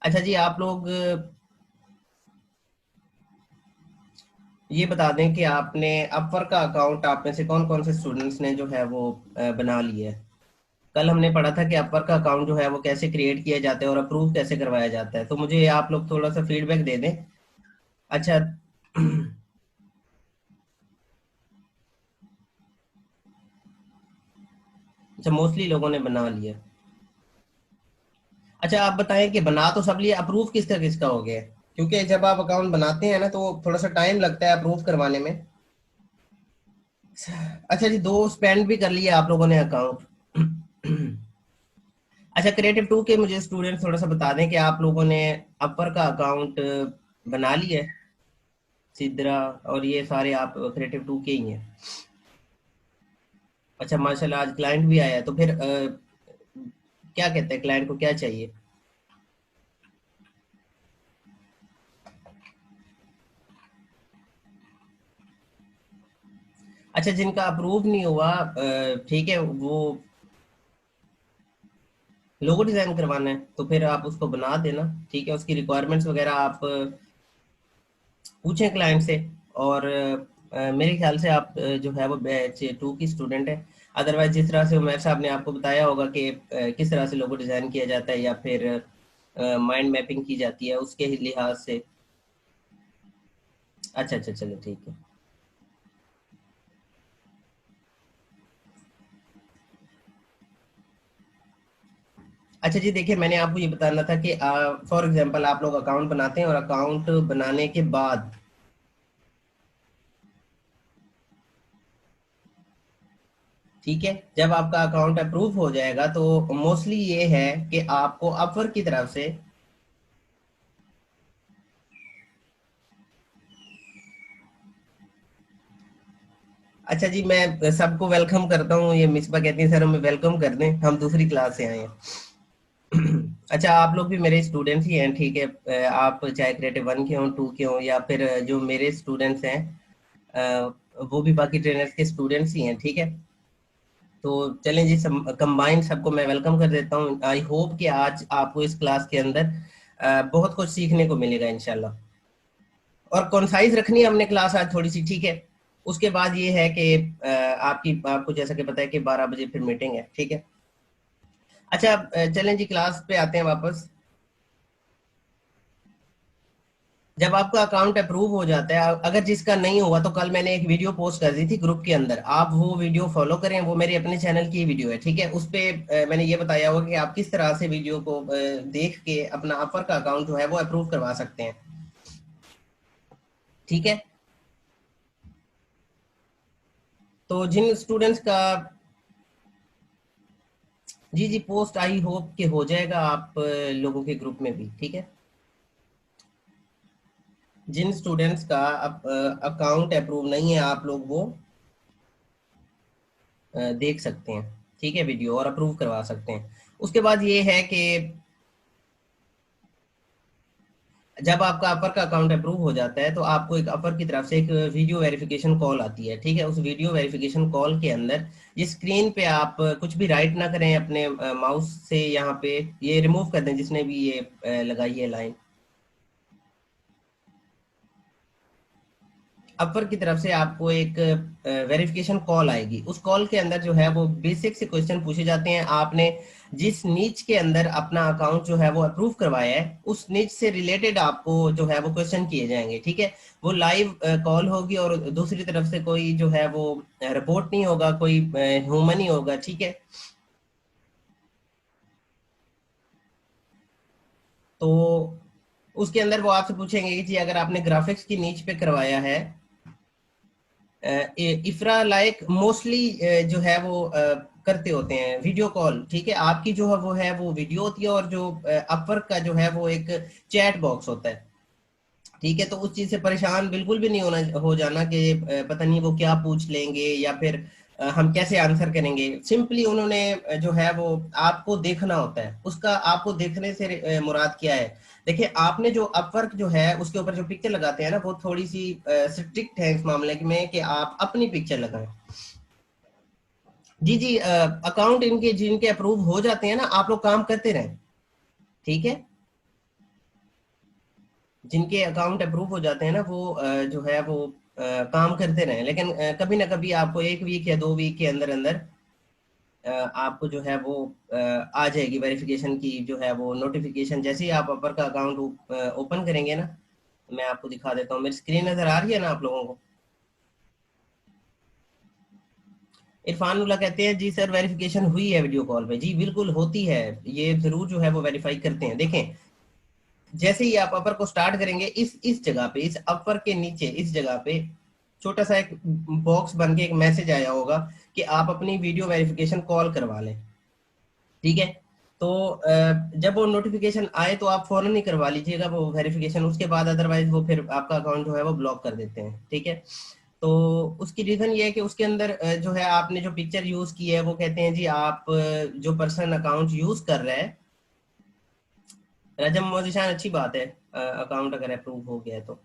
अच्छा जी, आप लोग ये बता दें कि आपने अपवर्क का अकाउंट आप में से कौन कौन से स्टूडेंट्स ने जो है वो बना लिया है। कल हमने पढ़ा था कि अपवर्क का अकाउंट जो है वो कैसे क्रिएट किया जाता है और अप्रूव कैसे करवाया जाता है, तो मुझे आप लोग थोड़ा सा फीडबैक दे दें। अच्छा। अच्छा, मोस्टली लोगों ने बना लिया। अच्छा, आप बताएं कि बना तो सब लिया, अप्रूव किसका किसका हो गया है? क्योंकि जब आप अकाउंट बनाते हैं ना तो थोड़ा सा टाइम लगता है अप्रूव करवाने में। अच्छा जी, 2 स्पेंड भी कर लिया आप लोगों ने अकाउंट। अच्छा, क्रिएटिव टू के मुझे स्टूडेंट थोड़ा सा बता दें कि आप लोगों ने अपर का अकाउंट बना लिया है। सिद्रा और ये सारे आप क्रिएटिव टू के ही हैं। अच्छा, माशाल्लाह, आज क्लाइंट भी आया है, तो फिर क्या कहते हैं, क्लाइंट को क्या चाहिए? अच्छा, जिनका अप्रूव नहीं हुआ, ठीक है, वो लोगो डिजाइन करवाना है तो फिर आप उसको बना देना। ठीक है, उसकी रिक्वायरमेंट्स वगैरह आप पूछें क्लाइंट से। और मेरे ख्याल से आप जो है वो बैच 2 की स्टूडेंट है। अदरवाइज जिस तरह से उमर साहब ने आपको बताया होगा कि किस तरह से लोगो डिजाइन किया जाता है या फिर माइंड मैपिंग की जाती है उसके लिहाज से। अच्छा अच्छा, चलो ठीक है। अच्छा जी, देखिए, मैंने आपको ये बताना था कि फॉर एग्जांपल आप लोग अकाउंट बनाते हैं और अकाउंट बनाने के बाद, ठीक है, जब आपका अकाउंट अप्रूव हो जाएगा तो मोस्टली ये है कि आपको अपवर्क की तरफ से। अच्छा जी, मैं सबको वेलकम करता हूँ। ये मिसबा कहती है सर हमें वेलकम कर दें, हम दूसरी क्लास से आए हैं। अच्छा, आप लोग भी मेरे स्टूडेंट्स ही हैं, ठीक है। आप चाहे क्रिएटिव 1 के हों, 2 के हों, या फिर जो मेरे स्टूडेंट्स हैं वो भी बाकी ट्रेनर्स के स्टूडेंट्स ही हैं, ठीक है। तो चलें जी, कंबाइंड सबको मैं वेलकम कर देता हूँ। आई होप कि आज आपको इस क्लास के अंदर बहुत कुछ सीखने को मिलेगा इंशाल्लाह। और कॉन्साइज रखनी है हमने क्लास आज थोड़ी सी, ठीक है। उसके बाद ये है कि आपको जैसा कि पता है कि 12 बजे फिर मीटिंग है, ठीक है। अच्छा, चलें जी, क्लास पे आते हैं वापस। जब आपका अकाउंट अप्रूव हो जाता है, अगर जिसका नहीं हुआ तो कल मैंने एक वीडियो पोस्ट कर दी थी ग्रुप के अंदर, आप वो वीडियो फॉलो करें। वो मेरे अपने चैनल की वीडियो है, ठीक है। उस पे मैंने ये बताया होगा कि आप किस तरह से वीडियो को देख के अपना अपर का अकाउंट जो है वो अप्रूव करवा सकते हैं, ठीक है। तो जिन स्टूडेंट्स का, जी जी, पोस्ट आई होप कि हो जाएगा आप लोगों के ग्रुप में भी, ठीक है। जिन स्टूडेंट्स का अकाउंट अप्रूव नहीं है, आप लोग वो देख सकते हैं, ठीक है, वीडियो, और अप्रूव करवा सकते हैं। उसके बाद ये है कि जब आपका अपर का अकाउंट अप्रूव हो जाता है तो आपको एक अपर की तरफ से एक वीडियो वेरिफिकेशन कॉल आती है, ठीक है। उस वीडियो वेरिफिकेशन कॉल के अंदर ये स्क्रीन पे आप कुछ भी राइट ना करें अपने माउस से, यहाँ पे ये रिमूव कर दें जिसने भी ये लगाई है लाइन। अपर की तरफ से आपको एक वेरिफिकेशन कॉल आएगी। उस कॉल के अंदर जो है वो बेसिक से क्वेश्चन पूछे जाते हैं। आपने जिस नीच के अंदर अपना अकाउंट जो है वो अप्रूव करवाया है उस नीच से रिलेटेड आपको जो है वो क्वेश्चन किए जाएंगे, ठीक है। वो लाइव कॉल होगी और दूसरी तरफ से कोई जो है वो रिपोर्ट नहीं होगा, कोई ह्यूमन ही होगा, ठीक है। तो उसके अंदर वो आपसे पूछेंगे कि जी अगर आपने ग्राफिक्स की नीच पे करवाया है, इफ्रा लाइक मोस्टली जो है वो करते होते हैं वीडियो कॉल, ठीक है। आपकी जो है वो वीडियो होती है और जो अपवर्क का जो है वो एक चैट बॉक्स होता है, ठीक है। तो उस चीज से परेशान बिल्कुल भी नहीं होना हो जाना कि पता नहीं वो क्या पूछ लेंगे या फिर हम कैसे आंसर करेंगे। सिंपली उन्होंने जो है वो आपको देखना होता है। उसका आपको देखने से मुराद क्या है? देखिए, आपने जो अपवर्क जो है उसके ऊपर जो पिक्चर लगाते हैं ना वो थोड़ी सी स्ट्रिक्ट है इस मामले में कि आप अपनी पिक्चर लगाएं। जी जी, अकाउंट इनके जिनके अप्रूव हो जाते हैं ना, आप लोग काम करते रहें, ठीक है। जिनके अकाउंट अप्रूव हो जाते हैं ना, वो जो है वो काम करते रहे, लेकिन कभी ना कभी आपको 1 वीक या 2 वीक के अंदर अंदर आपको जो है वो आ जाएगी वेरिफिकेशन की जो है वो नोटिफिकेशन। जैसे ही आप अपर का अकाउंट ओपन करेंगे ना, मैं आपको दिखा देता हूँ। मेरी स्क्रीन नजर आ रही है ना आप लोगों को? इरफानुल्लाह कहते हैं जी सर वेरिफिकेशन हुई है वीडियो कॉल पे। जी बिल्कुल होती है, ये जरूर जो है वो वेरीफाई करते हैं। देखें, जैसे ही आप अपर को स्टार्ट करेंगे, इस जगह पे, इस अपर के नीचे इस जगह पे छोटा सा एक बॉक्स बन के एक मैसेज आया होगा कि आप अपनी वीडियो वेरिफिकेशन कॉल करवा लें। ठीक है, तो जब वो नोटिफिकेशन आए तो आप फौरन ही करवा लीजिएगा वो वेरिफिकेशन, उसके बाद अदरवाइज वो फिर आपका अकाउंट जो है वो ब्लॉक कर देते हैं। ठीक है, तो उसकी रीजन ये है कि उसके अंदर जो है आपने जो पिक्चर यूज की है, वो कहते हैं जी आप जो पर्सन अकाउंट यूज कर रहा है, रजम मोजिशान अच्छी बात है, अकाउंट अगर अप्रूव हो गया है तो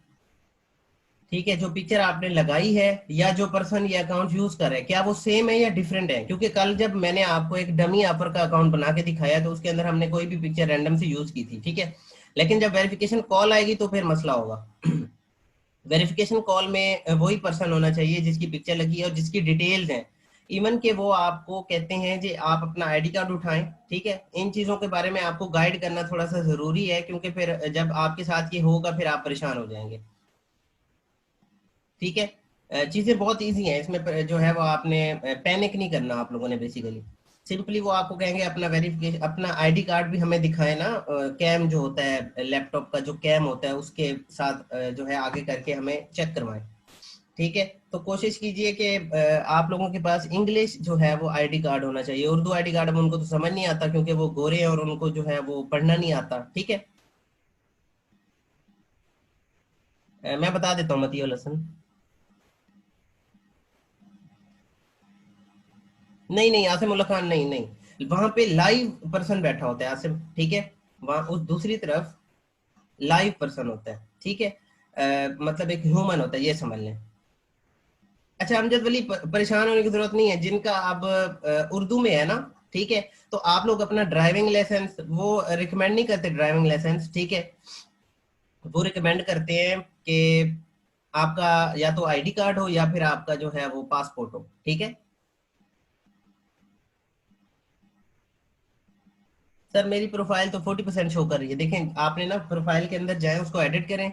ठीक है। जो पिक्चर आपने लगाई है या जो पर्सन ये अकाउंट यूज कर रहा है, क्या वो सेम है या डिफरेंट है? क्योंकि कल जब मैंने आपको एक डमी ऑफर का अकाउंट बना के दिखाया तो उसके अंदर हमने कोई भी पिक्चर रैंडम से यूज की थी। ठीक है, लेकिन जब वेरिफिकेशन कॉल आएगी तो फिर मसला होगा। वेरिफिकेशन कॉल में वही पर्सन होना चाहिए जिसकी पिक्चर लगी है और जिसकी डिटेल्स हैं। इवन के वो आपको कहते हैं जी आप अपना आईडी कार्ड उठाएं। ठीक है, इन चीजों के बारे में आपको गाइड करना थोड़ा सा जरूरी है, क्योंकि फिर जब आपके साथ ये होगा फिर आप परेशान हो जाएंगे। ठीक है, चीजें बहुत इजी हैं इसमें, जो है वो आपने पैनिक नहीं करना आप लोगों ने। बेसिकली सिंपली वो आपको कहेंगे अपना वेरिफिकेशन, अपना आईडी कार्ड भी हमें दिखाएं ना, कैम जो होता है लैपटॉप का, जो कैम होता है उसके साथ जो है आगे करके हमें चेक करवाएं। ठीक है, तो कोशिश कीजिए कि आप लोगों के पास इंग्लिश जो है वो आईडी कार्ड होना चाहिए। उर्दू आईडी कार्ड में उनको तो समझ नहीं आता क्योंकि वो गोरे हैं और उनको जो है वो पढ़ना नहीं आता। ठीक है, मैं बता देता हूँ मतीउल हसन। नहीं नहीं, आसिम उल्ला खान नहीं, नहीं, वहां पे लाइव पर्सन बैठा होता है आसिम। ठीक है, वहां उस दूसरी तरफ लाइव पर्सन होता है। ठीक है, मतलब एक ह्यूमन होता है, ये समझ लें। अच्छा अमजद वली, परेशान होने की जरूरत नहीं है। जिनका अब उर्दू में है ना, ठीक है, तो आप लोग अपना ड्राइविंग लाइसेंस, वो रिकमेंड नहीं करते ड्राइविंग लाइसेंस। ठीक है, वो रिकमेंड करते हैं कि आपका या तो आईडी कार्ड हो या फिर आपका जो है वो पासपोर्ट हो। ठीक है सर, मेरी प्रोफाइल तो 40% शो कर रही है। देखें, आपने ना प्रोफाइल के अंदर जाए, उसको एडिट करें।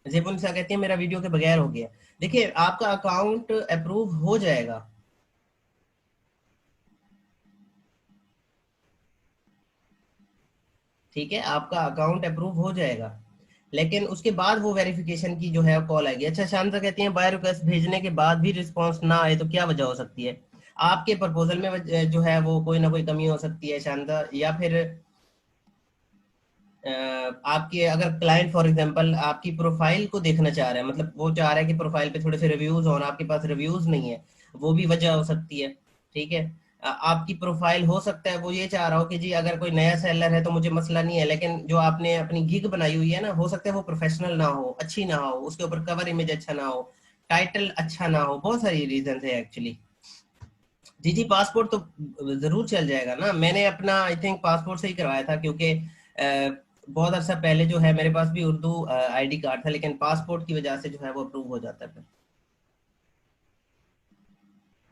जेबुन सा कहती है मेरा वीडियो के बगैर हो गया। देखिए, आपका अकाउंट अप्रूव हो जाएगा। ठीक है, आपका अकाउंट अप्रूव हो जाएगा, लेकिन उसके बाद वो वेरिफिकेशन की जो है कॉल आएगी। अच्छा, शांता कहती है बाय रिक्वेस्ट भेजने के बाद भी रिस्पांस ना आए तो क्या वजह हो सकती है? आपके प्रपोजल में जो है वो कोई ना कोई कमी हो सकती है शांता, या फिर आपके अगर क्लाइंट फॉर एग्जांपल आपकी प्रोफाइल को देखना चाह रहा है, मतलब वो चाह रहा है कि प्रोफाइल पे थोड़े से रिव्यूज हो और आपके पास रिव्यूज नहीं है, वो भी वजह हो सकती है। ठीक है, आपकी प्रोफाइल हो सकता है वो ये चाह रहा हो कि जी अगर कोई नया सेलर है तो मुझे मसला नहीं है, लेकिन जो आपने अपनी गिग बनाई हुई है ना, हो सकता है वो प्रोफेशनल ना हो, अच्छी ना हो, उसके ऊपर कवर इमेज अच्छा ना हो, टाइटल अच्छा ना हो, बहुत सारी रीजन है एक्चुअली। जी जी, पासपोर्ट तो जरूर चल जाएगा ना। मैंने अपना आई थिंक पासपोर्ट से ही करवाया था, क्योंकि बहुत अर्सा पहले जो है मेरे पास भी उर्दू आईडी कार्ड था, लेकिन पासपोर्ट की वजह से जो है वो अप्रूव हो जाता है फिर।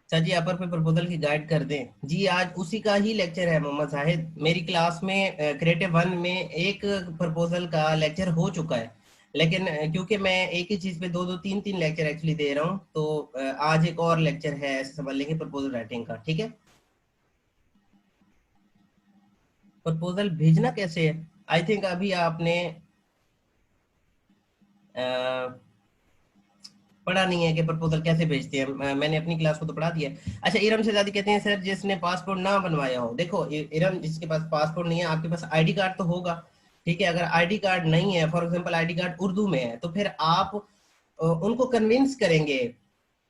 सर जी, अपर पे प्रपोजल की गाइड कर दें। जी आज उसी का ही लेक्चर है मोहम्मद जाहिद। मेरी क्लास में क्रिएटिव वन में एक प्रपोजल का लेक्चर हो चुका है, लेकिन क्योंकि मैं एक ही चीज पे दो दो तीन तीन लेक्चर एक्चुअली दे रहा हूँ, तो आज एक और लेक्चर है, ऐसे समझ लेंगे, प्रपोजल राइटिंग का। ठीक है, प्रपोजल भेजना कैसे है? आई थिंक अभी आपने अ, पढ़ा नहीं है कि प्रपोजल कैसे भेजते हैं। मैंने अपनी क्लास को तो पढ़ा दिया है। अच्छा, इरम शहजादी कहते हैं सर जिसने पासपोर्ट ना बनवाया हो। देखो इरम, जिसके पास पासपोर्ट नहीं है, आपके पास आईडी कार्ड तो होगा। ठीक है, अगर आईडी कार्ड नहीं है, for example ID card Urdu में है, तो फिर आप उनको कन्विंस करेंगे।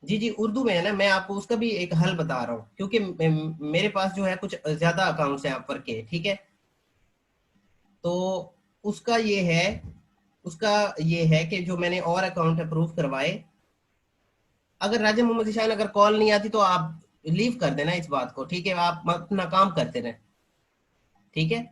जी जी, उर्दू में है ना, मैं आपको उसका भी एक हल बता रहा हूँ, क्योंकि मेरे पास जो है कुछ ज्यादा अकाउंट्स हैं अपवर के। ठीक है, तो उसका ये है उसका ये है कि जो मैंने और अकाउंट अप्रूव करवाए, अगर राजा मोहम्मद ईशान अगर कॉल नहीं आती तो आप लीव कर देना इस बात को। ठीक है, आप अपना काम करते रहे। ठीक है,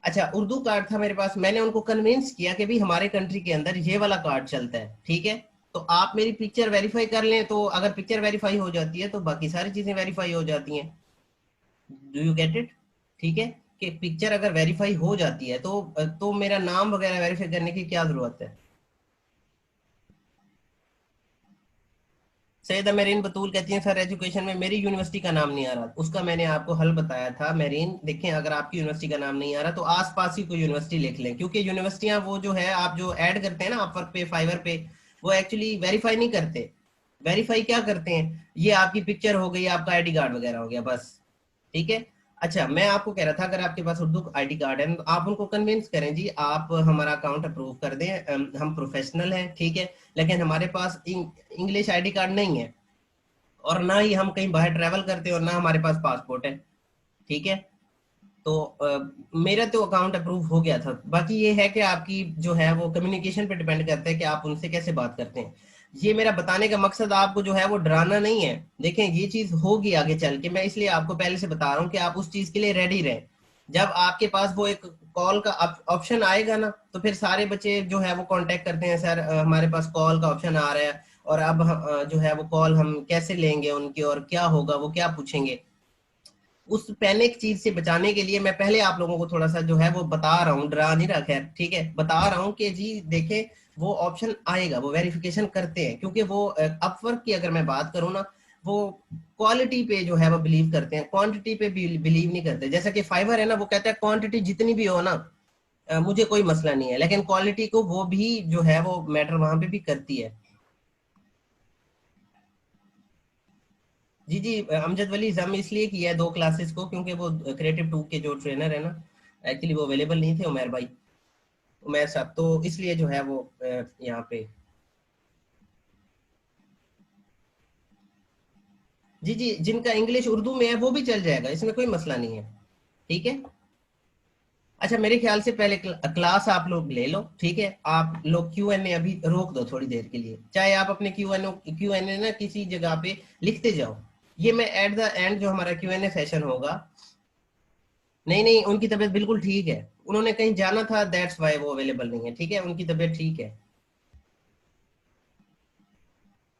अच्छा, उर्दू कार्ड था मेरे पास, मैंने उनको कन्विंस किया कि भाई हमारे कंट्री के अंदर ये वाला कार्ड चलता है, ठीक है। तो आप मेरी पिक्चर वेरीफाई कर लें, तो अगर पिक्चर वेरीफाई हो जाती है तो बाकी सारी चीजें वेरीफाई हो जाती हैं। Do you get it? ठीक है, कि पिक्चर अगर वेरीफाई हो जाती है तो मेरा नाम वगैरह वेरीफाई करने की क्या जरूरत है। सैयदा मेरीन बतूल कहती हैं सर एजुकेशन में मेरी यूनिवर्सिटी का नाम नहीं आ रहा, उसका मैंने आपको हल बताया था मेरीन। देखें, अगर आपकी यूनिवर्सिटी का नाम नहीं आ रहा तो आसपास ही कोई यूनिवर्सिटी लिख लें, क्योंकि यूनिवर्सिटियां वो जो है आप जो ऐड करते हैं ना अपवर्क पे, फाइवर पे, वो एक्चुअली वेरीफाई नहीं करते। वेरीफाई क्या करते हैं, ये आपकी पिक्चर हो गई, आपका आईडी कार्ड वगैरह हो गया, बस। ठीक है। अच्छा, मैं आपको कह रहा था, अगर आपके पास उर्दू आईडी कार्ड है तो आप उनको कन्विंस करें जी आप हमारा अकाउंट अप्रूव कर दें, हम प्रोफेशनल हैं, ठीक है, लेकिन हमारे पास इंग्लिश आईडी कार्ड नहीं है, और ना ही हम कहीं बाहर ट्रैवल करते हैं, और ना हमारे पास पासपोर्ट है, ठीक है। तो मेरा तो अकाउंट अप्रूव हो गया था। बाकी ये है कि आपकी जो है वो कम्युनिकेशन पे डिपेंड करता है कि आप उनसे कैसे बात करते हैं। ये मेरा बताने का मकसद आपको जो है वो डराना नहीं है। देखें, ये चीज होगी आगे चल के, मैं इसलिए आपको पहले से बता रहा हूँ कि आप उस चीज के लिए रेडी रहें। जब आपके पास वो एक कॉल का ऑप्शन आएगा ना, तो फिर सारे बच्चे जो है वो कांटेक्ट करते हैं, सर हमारे पास कॉल का ऑप्शन आ रहा है, और अब जो है वो कॉल हम कैसे लेंगे उनकी, और क्या होगा, वो क्या पूछेंगे। उस पैनिक चीज से बचाने के लिए मैं पहले आप लोगों को थोड़ा सा जो है वो बता रहा हूँ, डरा नहीं रहा, खैर ठीक है, बता रहा हूँ कि जी देखें, वो ऑप्शन आएगा, वो वेरिफिकेशन करते हैं, क्योंकि वो अपवर्क की अगर मैं बात करूँ ना, वो क्वालिटी पे जो है वो बिलीव करते हैं, क्वांटिटी पे बिलीव नहीं करते। जैसा कि फाइवर है ना, वो कहता है क्वांटिटी जितनी भी हो ना, मुझे कोई मसला नहीं है, लेकिन क्वालिटी को वो भी जो है वो मैटर वहां पे भी करती है। जी जी, अमजद वली जम इसलिए किया है 2 क्लासेस को, क्योंकि वो क्रिएटिव 2 के जो ट्रेनर है ना, एक्चुअली वो अवेलेबल नहीं थे, उमेर भाई, उमेर साहब, तो इसलिए जो है वो यहाँ पे। जी जी, जिनका इंग्लिश उर्दू में है वो भी चल जाएगा, इसमें कोई मसला नहीं है, ठीक है। अच्छा, मेरे ख्याल से पहले क्लास आप लोग ले लो, ठीक है। आप लोग क्यू एन ए अभी रोक दो थोड़ी देर के लिए, चाहे आप अपने क्यू एन ए ना किसी जगह पे लिखते जाओ। ये मैं एट द एंड जो हमारा क्यू एन ए सेशन होगा। नहीं नहीं, उनकी तबीयत बिल्कुल ठीक है, उन्होंने कहीं जाना था, दैट्स वाई वो अवेलेबल नहीं है, ठीक है, उनकी तबीयत ठीक है।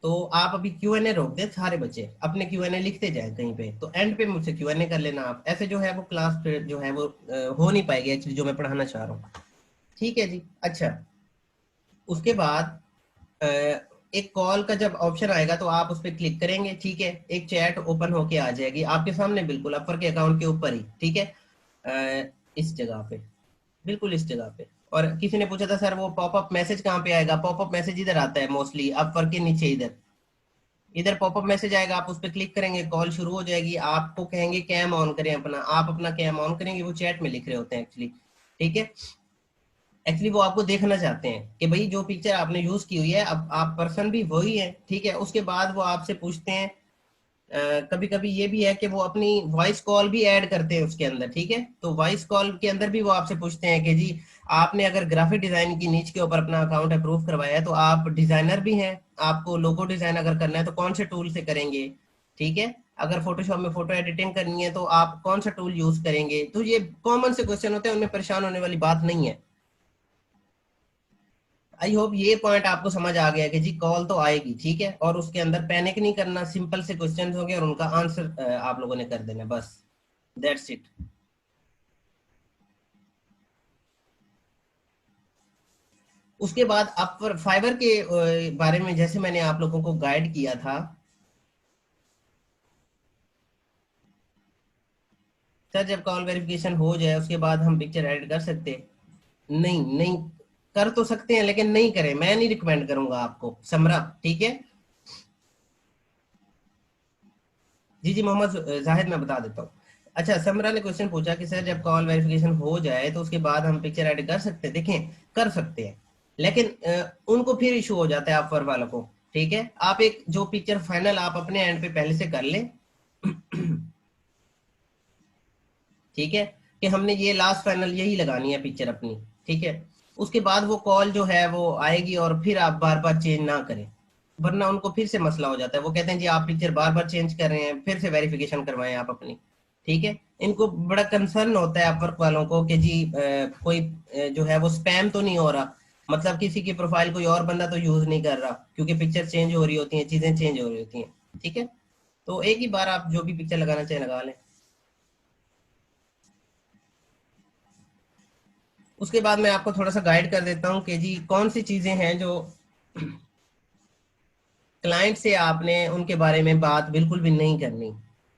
तो आप अभी क्यू एन ए रोक दे, सारे बच्चे अपने क्यू एन ए लिखते जाए कहीं पे, तो एंड पे मुझसे क्यू एन ए कर लेना आप, ऐसे जो है वो क्लास पे जो है वो हो नहीं पाएगी एक्चुअली जो मैं पढ़ाना चाह रहा हूँ। ठीक है जी। अच्छा, उसके बाद अ, एक कॉल का जब ऑप्शन आएगा तो आप उस पर क्लिक करेंगे, ठीक है, एक चैट ओपन होके आ जाएगी आपके सामने, बिल्कुल अपर के अकाउंट के ऊपर ही, ठीक है, इस जगह पे, बिल्कुल इस जगह पे। और किसी ने पूछा था सर वो पॉपअप मैसेज कहाँ पे आएगा, पॉपअप मैसेज इधर आता है मोस्टली, अपर के नीचे इधर, इधर पॉपअप मैसेज आएगा, आप उस पर क्लिक करेंगे, कॉल शुरू हो जाएगी, आपको कहेंगे कैम ऑन करें अपना, आप अपना कैम ऑन करेंगे, वो चैट में लिख रहे होते हैं एक्चुअली, ठीक है। एक्चुअली वो आपको देखना चाहते हैं कि भाई जो पिक्चर आपने यूज की हुई है, अब आप पर्सन भी वही है, ठीक है। उसके बाद वो आपसे पूछते हैं, कभी कभी ये भी है कि वो अपनी वॉइस कॉल भी ऐड करते हैं उसके अंदर, ठीक है। तो वॉइस कॉल के अंदर भी वो आपसे पूछते हैं कि जी आपने अगर ग्राफिक डिजाइन की नीच के ऊपर अपना अकाउंट अप्रूव करवाया है, तो आप डिजाइनर भी हैं, आपको लोगो डिजाइन अगर करना है तो कौन से टूल से करेंगे, ठीक है। अगर फोटोशॉप में फोटो एडिटिंग करनी है तो आप कौन सा टूल यूज करेंगे। तो ये कॉमन से क्वेश्चन होते हैं, उनमें परेशान होने वाली बात नहीं है। आई होप ये पॉइंट आपको समझ आ गया कि जी कॉल तो आएगी, ठीक है, और उसके अंदर पैनिक नहीं करना, सिंपल से क्वेश्चंस होंगे और उनका आंसर आप लोगों ने कर देना, बस, दैट्स इट। उसके बाद आप फाइबर के बारे में जैसे मैंने आप लोगों को गाइड किया था, सर जब कॉल वेरिफिकेशन हो जाए उसके बाद हम पिक्चर ऐड कर सकते हैं। नहीं नहीं, कर तो सकते हैं लेकिन नहीं करें, मैं नहीं रिकमेंड करूंगा आपको, समरा, ठीक है। जी जी, मोहम्मद जाहिद, मैं बता देता हूँ। अच्छा, समरा ने क्वेश्चन पूछा कि सर जब कॉल वेरिफिकेशन हो जाए तो उसके बाद हम पिक्चर ऐड कर सकते हैं। देखें, कर सकते हैं, लेकिन उनको फिर इशू हो जाता है ऑफर वालों को, ठीक है। आप एक जो पिक्चर फाइनल आप अपने एंड पे पहले से कर लें, ठीक है, कि हमने ये लास्ट फाइनल यही लगानी है पिक्चर अपनी, ठीक है। उसके बाद वो कॉल जो है वो आएगी, और फिर आप बार बार चेंज ना करें, वरना उनको फिर से मसला हो जाता है, वो कहते हैं जी आप पिक्चर बार बार चेंज कर रहे हैं, फिर से वेरिफिकेशन करवाएं आप अपनी। ठीक है, इनको बड़ा कंसर्न होता है अपवर्क वालों को कि जी कोई जो है वो स्पैम तो नहीं हो रहा, मतलब किसी की प्रोफाइल कोई और बंदा तो यूज नहीं कर रहा, क्योंकि पिक्चर चेंज हो रही होती हैं, चीजें चेंज हो रही होती हैं। ठीक है, तो एक ही बार आप जो भी पिक्चर लगाना चाहें लगा लें। उसके बाद मैं आपको थोड़ा सा गाइड कर देता हूँ कि जी कौन सी चीजें हैं जो क्लाइंट से आपने उनके बारे में बात बिल्कुल भी नहीं करनी।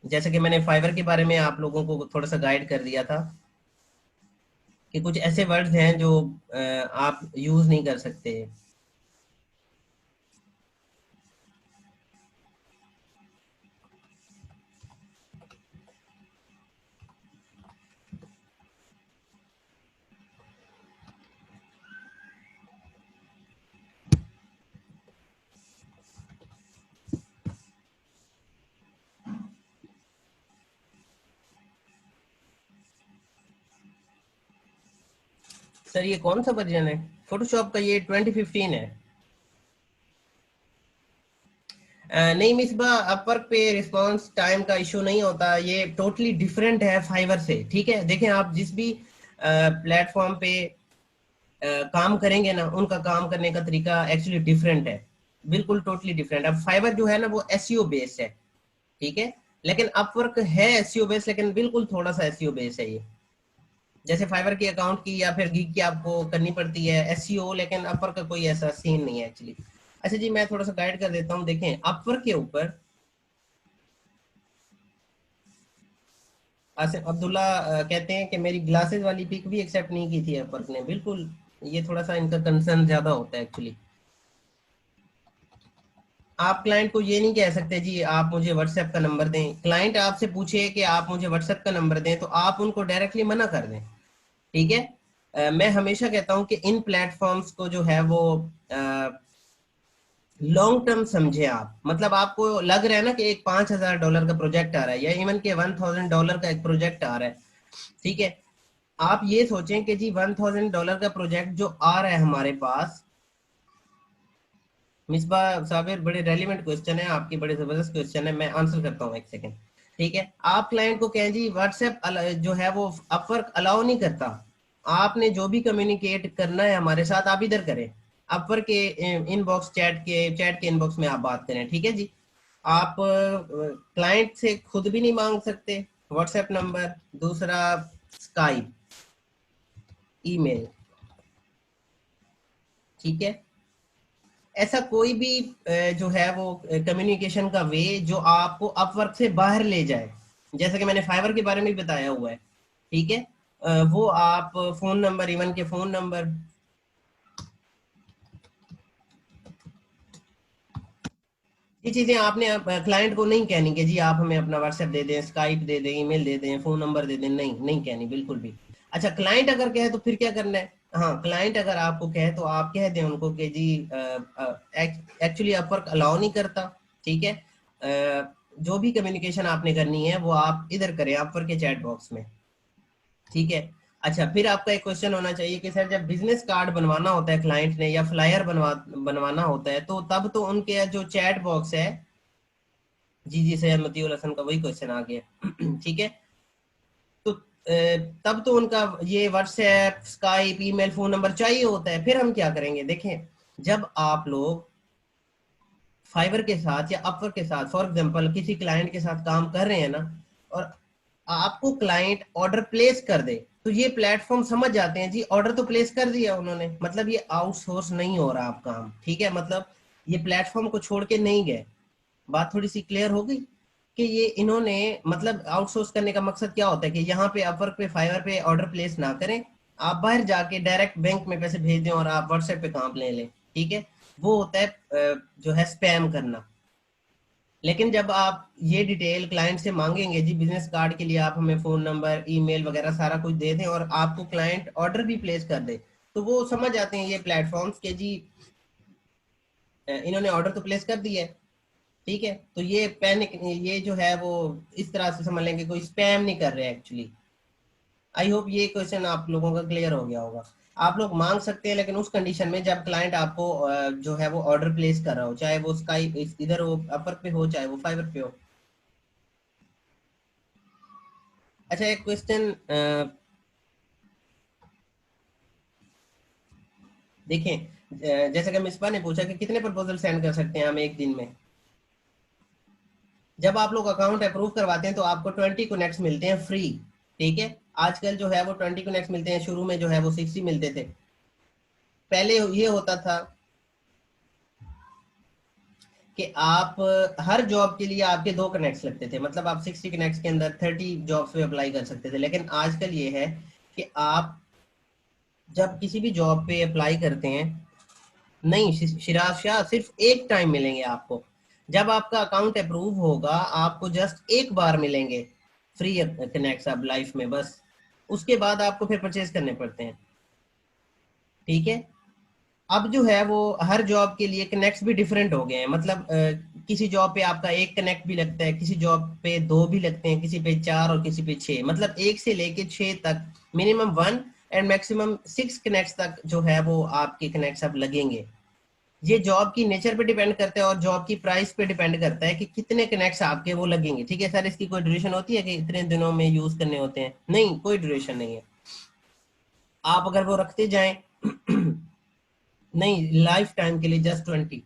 जैसे कि मैंने फाइवर के बारे में आप लोगों को थोड़ा सा गाइड कर दिया था कि कुछ ऐसे वर्ड्स हैं जो आप यूज नहीं कर सकते। सर ये कौन सा वर्जन है फोटोशॉप का? ये 2015 है। नहीं मिसबा, अपवर्क पे रिस्पांस टाइम का इशू नहीं होता, ये टोटली डिफरेंट है फाइवर से। ठीक है, देखें आप जिस भी प्लेटफॉर्म पे काम करेंगे ना, उनका काम करने का तरीका एक्चुअली डिफरेंट है, बिल्कुल टोटली डिफरेंट। अब फाइवर जो है ना वो एसईओ बेस्ड है, ठीक है, लेकिन अपवर्क है एसईओ बेस्ड, लेकिन बिल्कुल थोड़ा सा एसईओ बेस्ड है ये। जैसे फाइवर की अकाउंट की या फिर गीक की आपको करनी पड़ती है एसईओ, लेकिन अपवर्क का कोई ऐसा सीन नहीं है एक्चुअली। अच्छा जी, मैं थोड़ा सा गाइड कर देता हूँ। देखें अपवर्क के ऊपर आसिफ अब्दुल्ला कहते हैं कि मेरी ग्लासेस वाली पिक भी एक्सेप्ट नहीं की थी अपवर्क ने। बिल्कुल, ये थोड़ा सा इनका कंसर्न ज्यादा होता है एक्चुअली। आप क्लाइंट को ये नहीं कह सकते जी आप मुझे व्हाट्सएप का नंबर दें। क्लाइंट आपसे पूछे कि आप मुझे व्हाट्सएप का नंबर दें, तो आप उनको डायरेक्टली मना कर दें। ठीक है, मैं हमेशा कहता हूं कि इन प्लेटफॉर्म्स को जो है वो लॉन्ग टर्म समझे आप। मतलब आपको लग रहा है ना कि एक $5,000 का प्रोजेक्ट आ रहा है, या इवन के $1,000 का एक प्रोजेक्ट आ रहा है। ठीक है, आप ये सोचें कि जी $1,000 का प्रोजेक्ट जो आ रहा है हमारे पास, मिसबा साबिर, बड़े रेलिवेंट क्वेश्चन है आपकी, बड़े जबरदस्त क्वेश्चन है, मैं आंसर करता हूँ एक सेकंड। ठीक है, आप क्लाइंट को कहें जी व्हाट्सएप जो है वो अपवर्क अलाउ नहीं करता, आपने जो भी कम्युनिकेट करना है हमारे साथ आप इधर करें, अपवर्क के इनबॉक्स, चैट के इनबॉक्स में आप बात करें। ठीक है जी, आप क्लाइंट से खुद भी नहीं मांग सकते व्हाट्सएप नंबर, दूसरा स्काइप, ईमेल। ठीक है, ऐसा कोई भी जो है वो कम्युनिकेशन का वे जो आपको अपवर्क से बाहर ले जाए, जैसा कि मैंने फाइवर के बारे में भी बताया हुआ है। ठीक है, वो आप फोन नंबर, इवन के फोन नंबर, ये चीजें आपने क्लाइंट को नहीं कहनी कि जी आप हमें अपना व्हाट्सएप दे दें, स्काइप दे दें, ईमेल दे दें, फोन नंबर दे दें, नहीं नहीं कहनी बिल्कुल भी। अच्छा, क्लाइंट अगर कहे तो फिर क्या करना है? हाँ, क्लाइंट अगर आपको कहे तो आप कह दें उनको कि जी एक्चुअली अपवर्क अलाउ नहीं करता। ठीक है, जो भी कम्युनिकेशन आपने करनी है वो आप इधर करें, अपवर्क के चैट बॉक्स में। ठीक है, अच्छा, फिर आपका एक क्वेश्चन होना चाहिए कि सर जब बिजनेस कार्ड बनवाना होता है क्लाइंट ने, या फ्लायर बनवाना होता है, तो तब तो उनके जो चैट बॉक्स है, जी जी सैयद मतीउल हसन का वही क्वेश्चन आ गया। ठीक है, तो तब तो उनका ये WhatsApp, Skype, email, phone number चाहिए होता है। फिर हम क्या करेंगे? देखें, जब आप लोग फाइवर के साथ या अपवर के साथ फॉर एग्जांपल किसी क्लाइंट के साथ काम कर रहे हैं ना, और आपको क्लाइंट ऑर्डर प्लेस कर दे, तो ये प्लेटफॉर्म समझ जाते हैं जी ऑर्डर तो प्लेस कर दिया उन्होंने, मतलब ये आउटसोर्स नहीं हो रहा आप काम। ठीक है, मतलब ये प्लेटफॉर्म को छोड़ के नहीं गए। बात थोड़ी सी क्लियर हो गई कि ये इन्होंने मतलब आउटसोर्स करने का मकसद क्या होता है कि यहाँ पे अपवर्क पे, फाइवर पे ऑर्डर प्लेस ना करें, आप बाहर जाके डायरेक्ट बैंक में पैसे भेज दें और आप व्हाट्सएप पे काम ले लें। ठीक है, वो होता है जो है स्पैम करना। लेकिन जब आप ये डिटेल क्लाइंट से मांगेंगे जी बिजनेस कार्ड के लिए आप हमें फोन नंबर, ईमेल वगैरह सारा कुछ दे दें, और आपको क्लाइंट ऑर्डर भी प्लेस कर दे, तो वो समझ जाते हैं ये प्लेटफॉर्म्स के जी इन्होंने ऑर्डर तो प्लेस कर दिया है। ठीक है, तो ये पैनिक, ये जो है वो इस तरह से समझ लेंगे कोई स्पैम नहीं कर रहे एक्चुअली। आई होप ये क्वेश्चन आप लोगों का क्लियर हो गया होगा। आप लोग मांग सकते हैं, लेकिन उस कंडीशन में जब क्लाइंट आपको जो है वो ऑर्डर प्लेस कर रहा हो, चाहे वो स्काई इधर वो अपर पे हो, चाहे वो फाइबर पे हो। अच्छा एक क्वेश्चन देखें, जैसे कि मिसबा ने पूछा कि कितने प्रपोजल सेंड कर सकते हैं हम एक दिन में। जब आप लोग अकाउंट अप्रूव करवाते हैं तो आपको 20 कनेक्ट्स मिलते हैं फ्री, ठीक है। आजकल जो है वो 20 कनेक्ट्स मिलते हैं, शुरू में जो है वो 60 मिलते थे। पहले ये होता था कि आप हर जॉब के लिए आपके 2 कनेक्ट्स लगते थे, मतलब आप 60 कनेक्ट्स के अंदर 30 जॉब्स पे अप्लाई कर सकते थे। लेकिन आजकल ये है कि आप जब किसी भी जॉब पे अप्लाई करते हैं, नहीं शिराज शाह, सिर्फ एक टाइम मिलेंगे आपको। जब आपका अकाउंट अप्रूव होगा आपको जस्ट एक बार मिलेंगे फ्री कनेक्ट्स अब लाइफ में, बस। उसके बाद आपको फिर परचेज करने पड़ते हैं, ठीक है। अब जो है वो हर जॉब के लिए कनेक्ट्स भी डिफरेंट हो गए हैं, मतलब किसी जॉब पे आपका एक कनेक्ट भी लगता है, किसी जॉब पे 2 भी लगते हैं, किसी पे 4 और किसी पे 6, मतलब 1 से लेके 6 तक, मिनिमम 1 एंड मैक्सिमम 6 कनेक्ट्स तक जो है वो आपके कनेक्ट्स अब लगेंगे। ये जॉब की नेचर पे डिपेंड करता है और जॉब की प्राइस पे डिपेंड करता है कि कितने कनेक्ट्स आपके वो लगेंगे, ठीक है सर। इसकी कोई ड्यूरेशन होती है कि इतने दिनों में यूज करने होते हैं? नहीं, कोई ड्यूरेशन नहीं है। आप अगर वो रखते जाएं नहीं, लाइफ टाइम के लिए जस्ट 20।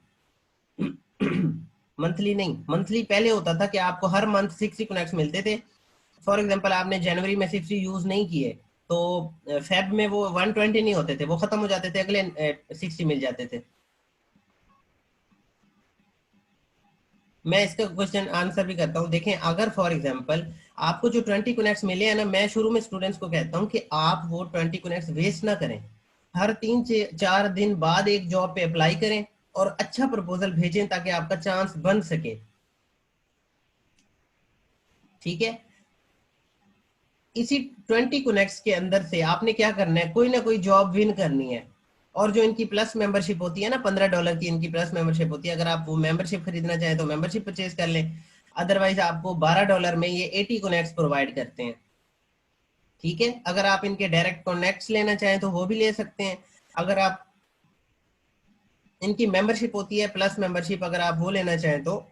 मंथली नहीं, मंथली पहले होता था कि आपको हर मंथ 60 कनेक्ट्स मिलते थे। फॉर एग्जांपल आपने जनवरी में 60 यूज नहीं किए तो फेब में वो 120 नहीं होते थे, वो खत्म हो जाते थे, अगले 60 मिल जाते थे। मैं इसका क्वेश्चन आंसर भी करता हूँ। देखें, अगर फॉर एग्जांपल आपको जो 20 कनेक्ट्स मिले हैं ना, मैं शुरू में स्टूडेंट्स को कहता हूँ कि आप वो 20 कनेक्ट्स वेस्ट ना करें। हर 3 से 4 दिन बाद एक जॉब पे अप्लाई करें और अच्छा प्रपोजल भेजें ताकि आपका चांस बन सके, ठीक है। इसी 20 कनेक्ट्स के अंदर से आपने क्या करना है, कोई ना कोई जॉब विन करनी है। और जो इनकी प्लस मेंबरशिप होती है ना, $15 की इनकी प्लस मेंबरशिप होती है, अगर आप वो मेंबरशिप खरीदना चाहें तो मेंबरशिप परचेज कर लें। अदरवाइज आपको $12 में ये 80 कनेक्ट्स प्रोवाइड करते हैं, ठीक है। अगर आप इनके डायरेक्ट कनेक्ट्स लेना चाहें तो वो भी ले सकते हैं। अगर आप इनकी मेंबरशिप होती है प्लस मेंबरशिप, अगर आप वो लेना चाहें तो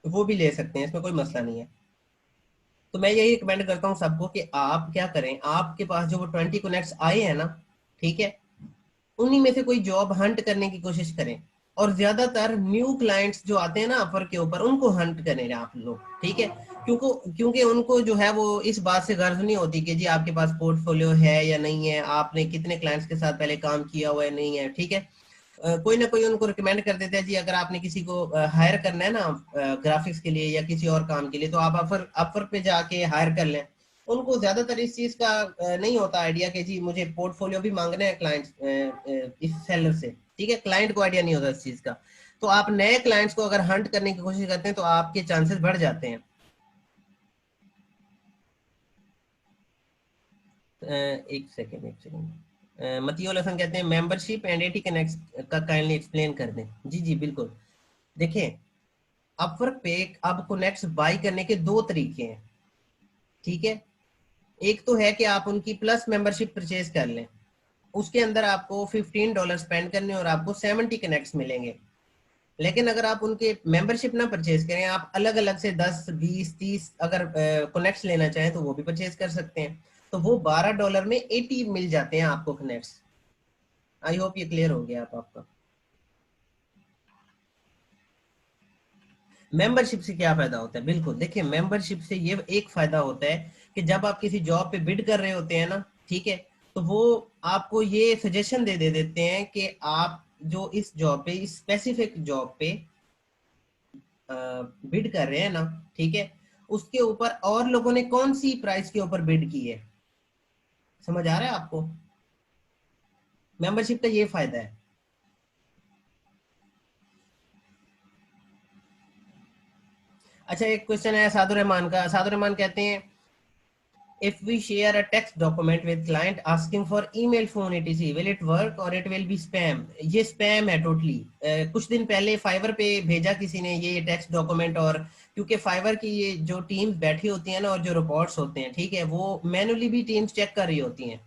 वो भी ले सकते हैं, इसमें कोई मसला नहीं है। तो मैं यही रिकमेंड करता हूँ सबको कि आप क्या करें, आपके पास जो वो 20 कनेक्ट्स आए हैं ना, ठीक है, उन्हीं में से कोई जॉब हंट करने की कोशिश करें। और ज्यादातर न्यू क्लाइंट्स जो आते हैं ना ऑफर के ऊपर, उनको हंट करें आप लोग, ठीक है। क्योंकि उनको जो है वो इस बात से गर्ज नहीं होती कि जी आपके पास पोर्टफोलियो है या नहीं है, आपने कितने क्लाइंट्स के साथ पहले काम किया हुआ है नहीं है, ठीक है। कोई ना कोई उनको रिकमेंड कर देता है जी, अगर आपने किसी को हायर करना है ना ग्राफिक्स के लिए या किसी और काम के लिए, तो आप अपवर्क पे जाके हायर कर लें। उनको ज्यादातर इस चीज का नहीं होता आइडिया कि जी मुझे पोर्टफोलियो भी मांगना है क्लाइंट इस सेलर से, ठीक है। क्लाइंट को आइडिया नहीं होता इस चीज का। तो आप नए क्लाइंट्स को अगर हंट करने की कोशिश करते हैं तो आपके चांसेस बढ़ जाते हैं। एक सेकेंड मतीउल हसन कहते हैं मेंबरशिप एंड एटी कनेक्ट का काइंडली एक्सप्लेन कर दें। जी जी बिल्कुल। देखें, अपवर्क पे अब कनेक्ट्स बाई करने के 2 तरीके हैं, ठीक है। एक तो है कि आप उनकी प्लस मेंबरशिप परचेज कर लें, उसके अंदर आपको $15 स्पेंड करने और आपको 70 कनेक्ट्स मिलेंगे। लेकिन अगर आप उनके मेंबरशिप ना परचेज करें, आप अलग अलग से 10 20 30 अगर कनेक्ट्स लेना चाहें तो वो भी परचेज कर सकते हैं। तो वो $12 में 80 मिल जाते हैं आपको कनेक्ट्स। आई होप ये क्लियर हो गया आपका। मेंबरशिप से क्या फायदा होता है, बिल्कुल देखिए, मेंबरशिप से ये एक फायदा होता है कि जब आप किसी जॉब पे बिड कर रहे होते हैं ना, ठीक है, तो वो आपको ये सजेशन दे देते हैं कि आप जो इस जॉब पे, इस स्पेसिफिक जॉब पे बिड कर रहे हैं ना, ठीक है, उसके ऊपर और लोगों ने कौन सी प्राइस के ऊपर बिड की है। समझ आ रहा है आपको? मेंबरशिप का ये फायदा है। अच्छा एक क्वेश्चन है सादुर रहमान का। सादुर रहमान कहते हैं if we share a text document with client asking for email phone etc will it work or it will be spam? ये spam है टोटली। कुछ दिन पहले फाइवर पे भेजा किसी ने ये टेक्स्ट डॉक्यूमेंट, और क्योंकि फाइवर की ये जो टीम्स बैठी होती हैं ना और जो रिपोर्ट्स होते हैं, ठीक है, वो मैनुअली भी टीम्स चेक कर रही होती हैं,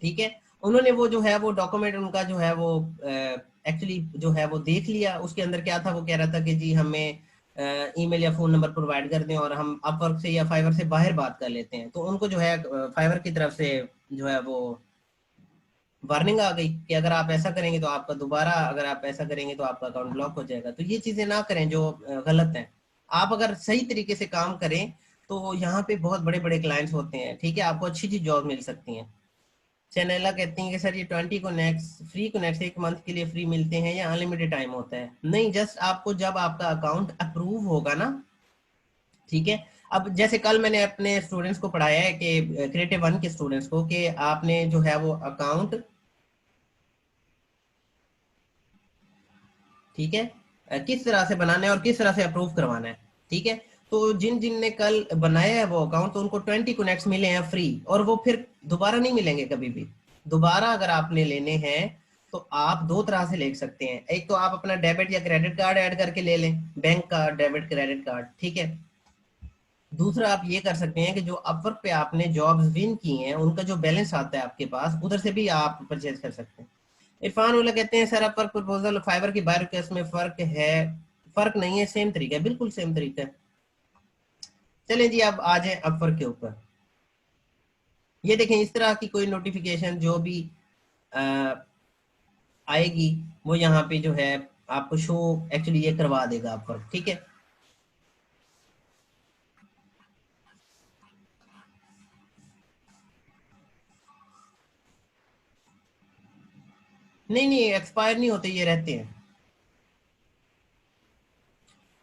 ठीक है। उन्होंने वो जो है वो डॉक्यूमेंट उनका जो है वो एक्चुअली जो है वो देख लिया। उसके अंदर क्या था, वो कह रहा था कि जी हमें ईमेल या फोन नंबर प्रोवाइड कर दें और हम अपवर्क से या फाइवर से बाहर बात कर लेते हैं, तो उनको जो है फाइवर की तरफ से जो है वो वार्निंग आ गई कि अगर आप ऐसा करेंगे तो आपका दोबारा, अगर आप ऐसा करेंगे तो आपका अकाउंट ब्लॉक हो जाएगा। तो ये चीजें ना करें जो गलत है। आप अगर सही तरीके से काम करें तो यहाँ पे बहुत बड़े बड़े क्लाइंट्स होते हैं, ठीक है, आपको अच्छी अच्छी जॉब मिल सकती है। चैनला कहती हैं कि सर ये 20 कनेक्ट फ्री कनेक्ट एक मंथ के लिए फ्री मिलते हैं या अनलिमिटेड टाइम होता है? नहीं, जस्ट आपको जब आपका अकाउंट अप्रूव होगा ना, ठीक है। अब जैसे कल मैंने अपने स्टूडेंट्स को पढ़ाया है कि क्रिएटिव वन के स्टूडेंट्स को कि आपने जो है वो अकाउंट, ठीक है, किस तरह से बनाना है और किस तरह से अप्रूव करवाना है, ठीक है। तो जिन जिन ने कल बनाया है वो अकाउंट, तो उनको 20 कनेक्ट्स मिले हैं फ्री, और वो फिर दोबारा नहीं मिलेंगे कभी भी। दोबारा अगर आपने लेने हैं तो आप दो तरह से ले सकते हैं। एक तो आप अपना डेबिट या क्रेडिट कार्ड ऐड करके ले लें, बैंक का डेबिट क्रेडिट कार्ड, ठीक है। दूसरा आप ये कर सकते हैं कि जो अपवर्क पे आपने जॉब्स विन की हैं उनका जो बैलेंस आता है आपके पास, उधर से भी आप परचेज कर सकते हैं। इरफान उल्ला कहते हैं सर अपवर्क प्रपोजल फाइबर की बायो केस में फर्क है? फर्क नहीं है, सेम तरीका है, बिल्कुल सेम तरीका है। चलें जी, अब आ जाए अपवर्क के ऊपर। ये देखें, इस तरह की कोई नोटिफिकेशन जो भी आ, आएगी वो यहाँ पे जो है आपको शो एक्चुअली ये करवा देगा अपवर्क, ठीक है। नहीं नहीं, एक्सपायर नहीं होते, ये रहते हैं।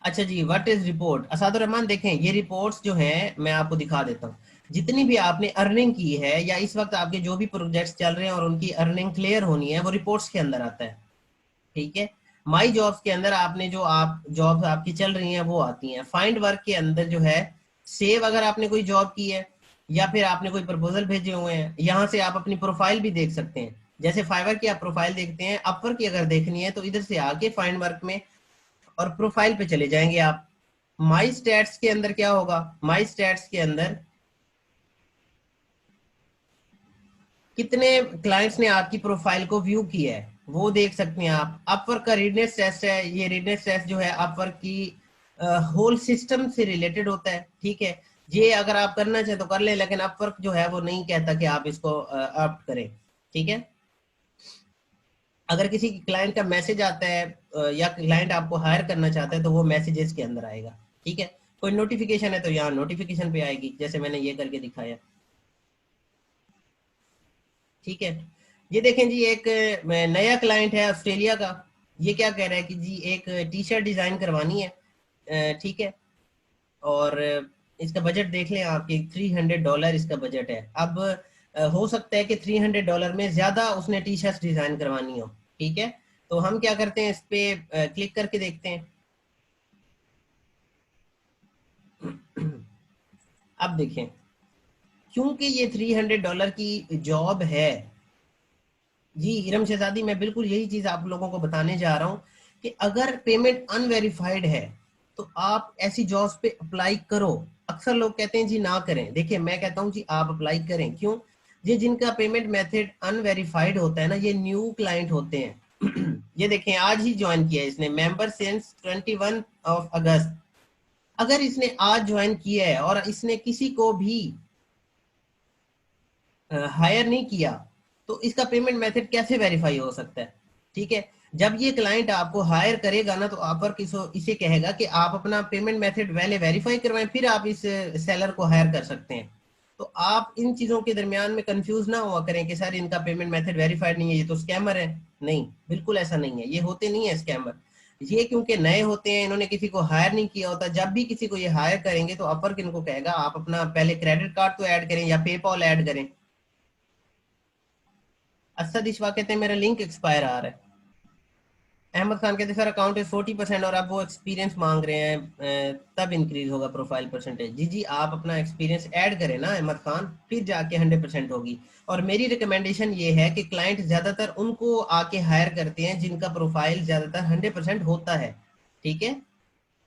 अच्छा जी, व्हाट इज रिपोर्ट? असादुर रहमान देखें, ये रिपोर्ट्स जो हैं मैं आपको दिखा देता हूँ। जितनी भी आपने अर्निंग की है या इस वक्त आपके जो भी प्रोजेक्ट्स चल रहे हैं और उनकी अर्निंग क्लियर होनी है, वो रिपोर्ट्स के अंदर आता है, ठीक है। माई जॉब्स के अंदर आपने जो आप जॉब्स आपकी चल रही हैं वो आती हैं। फाइंड वर्क के अंदर जो है सेव, अगर आपने कोई जॉब की है या फिर आपने कोई प्रपोजल भेजे हुए हैं, यहाँ से आप अपनी प्रोफाइल भी देख सकते हैं। जैसे फाइवर की आप प्रोफाइल देखते हैं, अपवर्क की अगर देखनी है तो इधर से आके फाइंड वर्क में और प्रोफाइल पे चले जाएंगे आप। माई स्टैट्स के अंदर क्या होगा? माई स्टैट्स के अंदर कितने क्लाइंट्स ने आपकी प्रोफाइल को व्यू किया है वो देख सकते हैं आप। अपवर्क का रीडनेस टेस्ट है, ये रीडनेस टेस्ट जो है अपवर्क की होल सिस्टम से रिलेटेड होता है, ठीक है। ये अगर आप करना चाहे तो कर ले, लेकिन अपवर्क जो है वो नहीं कहता कि आप इसको ऑप्ट करें, ठीक है। अगर किसी क्लाइंट का मैसेज आता है या क्लाइंट आपको हायर करना चाहता है तो वो मैसेजेस के अंदर आएगा, ठीक है। कोई नोटिफिकेशन है तो यहाँ नोटिफिकेशन पे आएगी, जैसे मैंने ये करके दिखाया, ठीक है। ये देखें जी, एक नया क्लाइंट है ऑस्ट्रेलिया का। ये क्या कह रहा है कि जी एक टी शर्ट डिजाइन करवानी है, ठीक है। और इसका बजट देख लें आपकी $300 इसका बजट है। अब हो सकता है कि $300 में ज्यादा उसने टी शर्ट डिजाइन करवानी हो, ठीक है। तो हम क्या करते हैं, इस पे क्लिक करके देखते हैं। अब देखें, क्योंकि ये $300 की जॉब है, जी इरम शहजादी, मैं बिल्कुल यही चीज आप लोगों को बताने जा रहा हूं कि अगर पेमेंट अनवेरिफाइड है तो आप ऐसी जॉब्स पे अप्लाई करो। अक्सर लोग कहते हैं जी ना करें, देखिए मैं कहता हूं जी आप अप्लाई करें। क्यों? ये जिनका पेमेंट मेथड अनवेरिफाइड होता है ना, ये न्यू क्लाइंट होते हैं। ये देखें, आज ही ज्वाइन किया है इसने, मेंबर सिंस 21 अगस्त। अगर इसने आज ज्वाइन किया है और इसने किसी को भी हायर नहीं किया तो इसका पेमेंट मेथड कैसे वेरीफाई हो सकता है? ठीक है। जब ये क्लाइंट आपको हायर करेगा ना तो आप इसे कहेगा कि आप अपना पेमेंट मेथड पहले वेरीफाई करवाएं, फिर आप इस सेलर को हायर कर सकते हैं। तो आप इन चीजों के दरमियान में कंफ्यूज ना हुआ करें कि सर इनका पेमेंट मेथड वेरीफाइड नहीं है, ये तो स्कैमर है। नहीं, बिल्कुल ऐसा नहीं है, ये होते नहीं है स्कैमर। ये क्योंकि नए होते हैं, इन्होंने किसी को हायर नहीं किया होता। जब भी किसी को ये हायर करेंगे तो अपवर्क इनको कहेगा आप अपना पहले क्रेडिट कार्ड तो ऐड करें या पेपॉल ऐड करें। असद इशवा कहते हैं मेरा लिंक एक्सपायर आ रहा है। अहमद खान कहते हैं सर अकाउंट इज 40% और अब वो एक्सपीरियंस मांग रहे हैं, तब इंक्रीज होगा प्रोफाइल परसेंटेज। जी जी, आप अपना एक्सपीरियंस ऐड करें ना अहमद खान, फिर जाके 100% होगी। और मेरी रिकमेंडेशन ये है कि क्लाइंट ज्यादातर उनको आके हायर करते हैं जिनका प्रोफाइल ज्यादातर 100% होता है, ठीक है।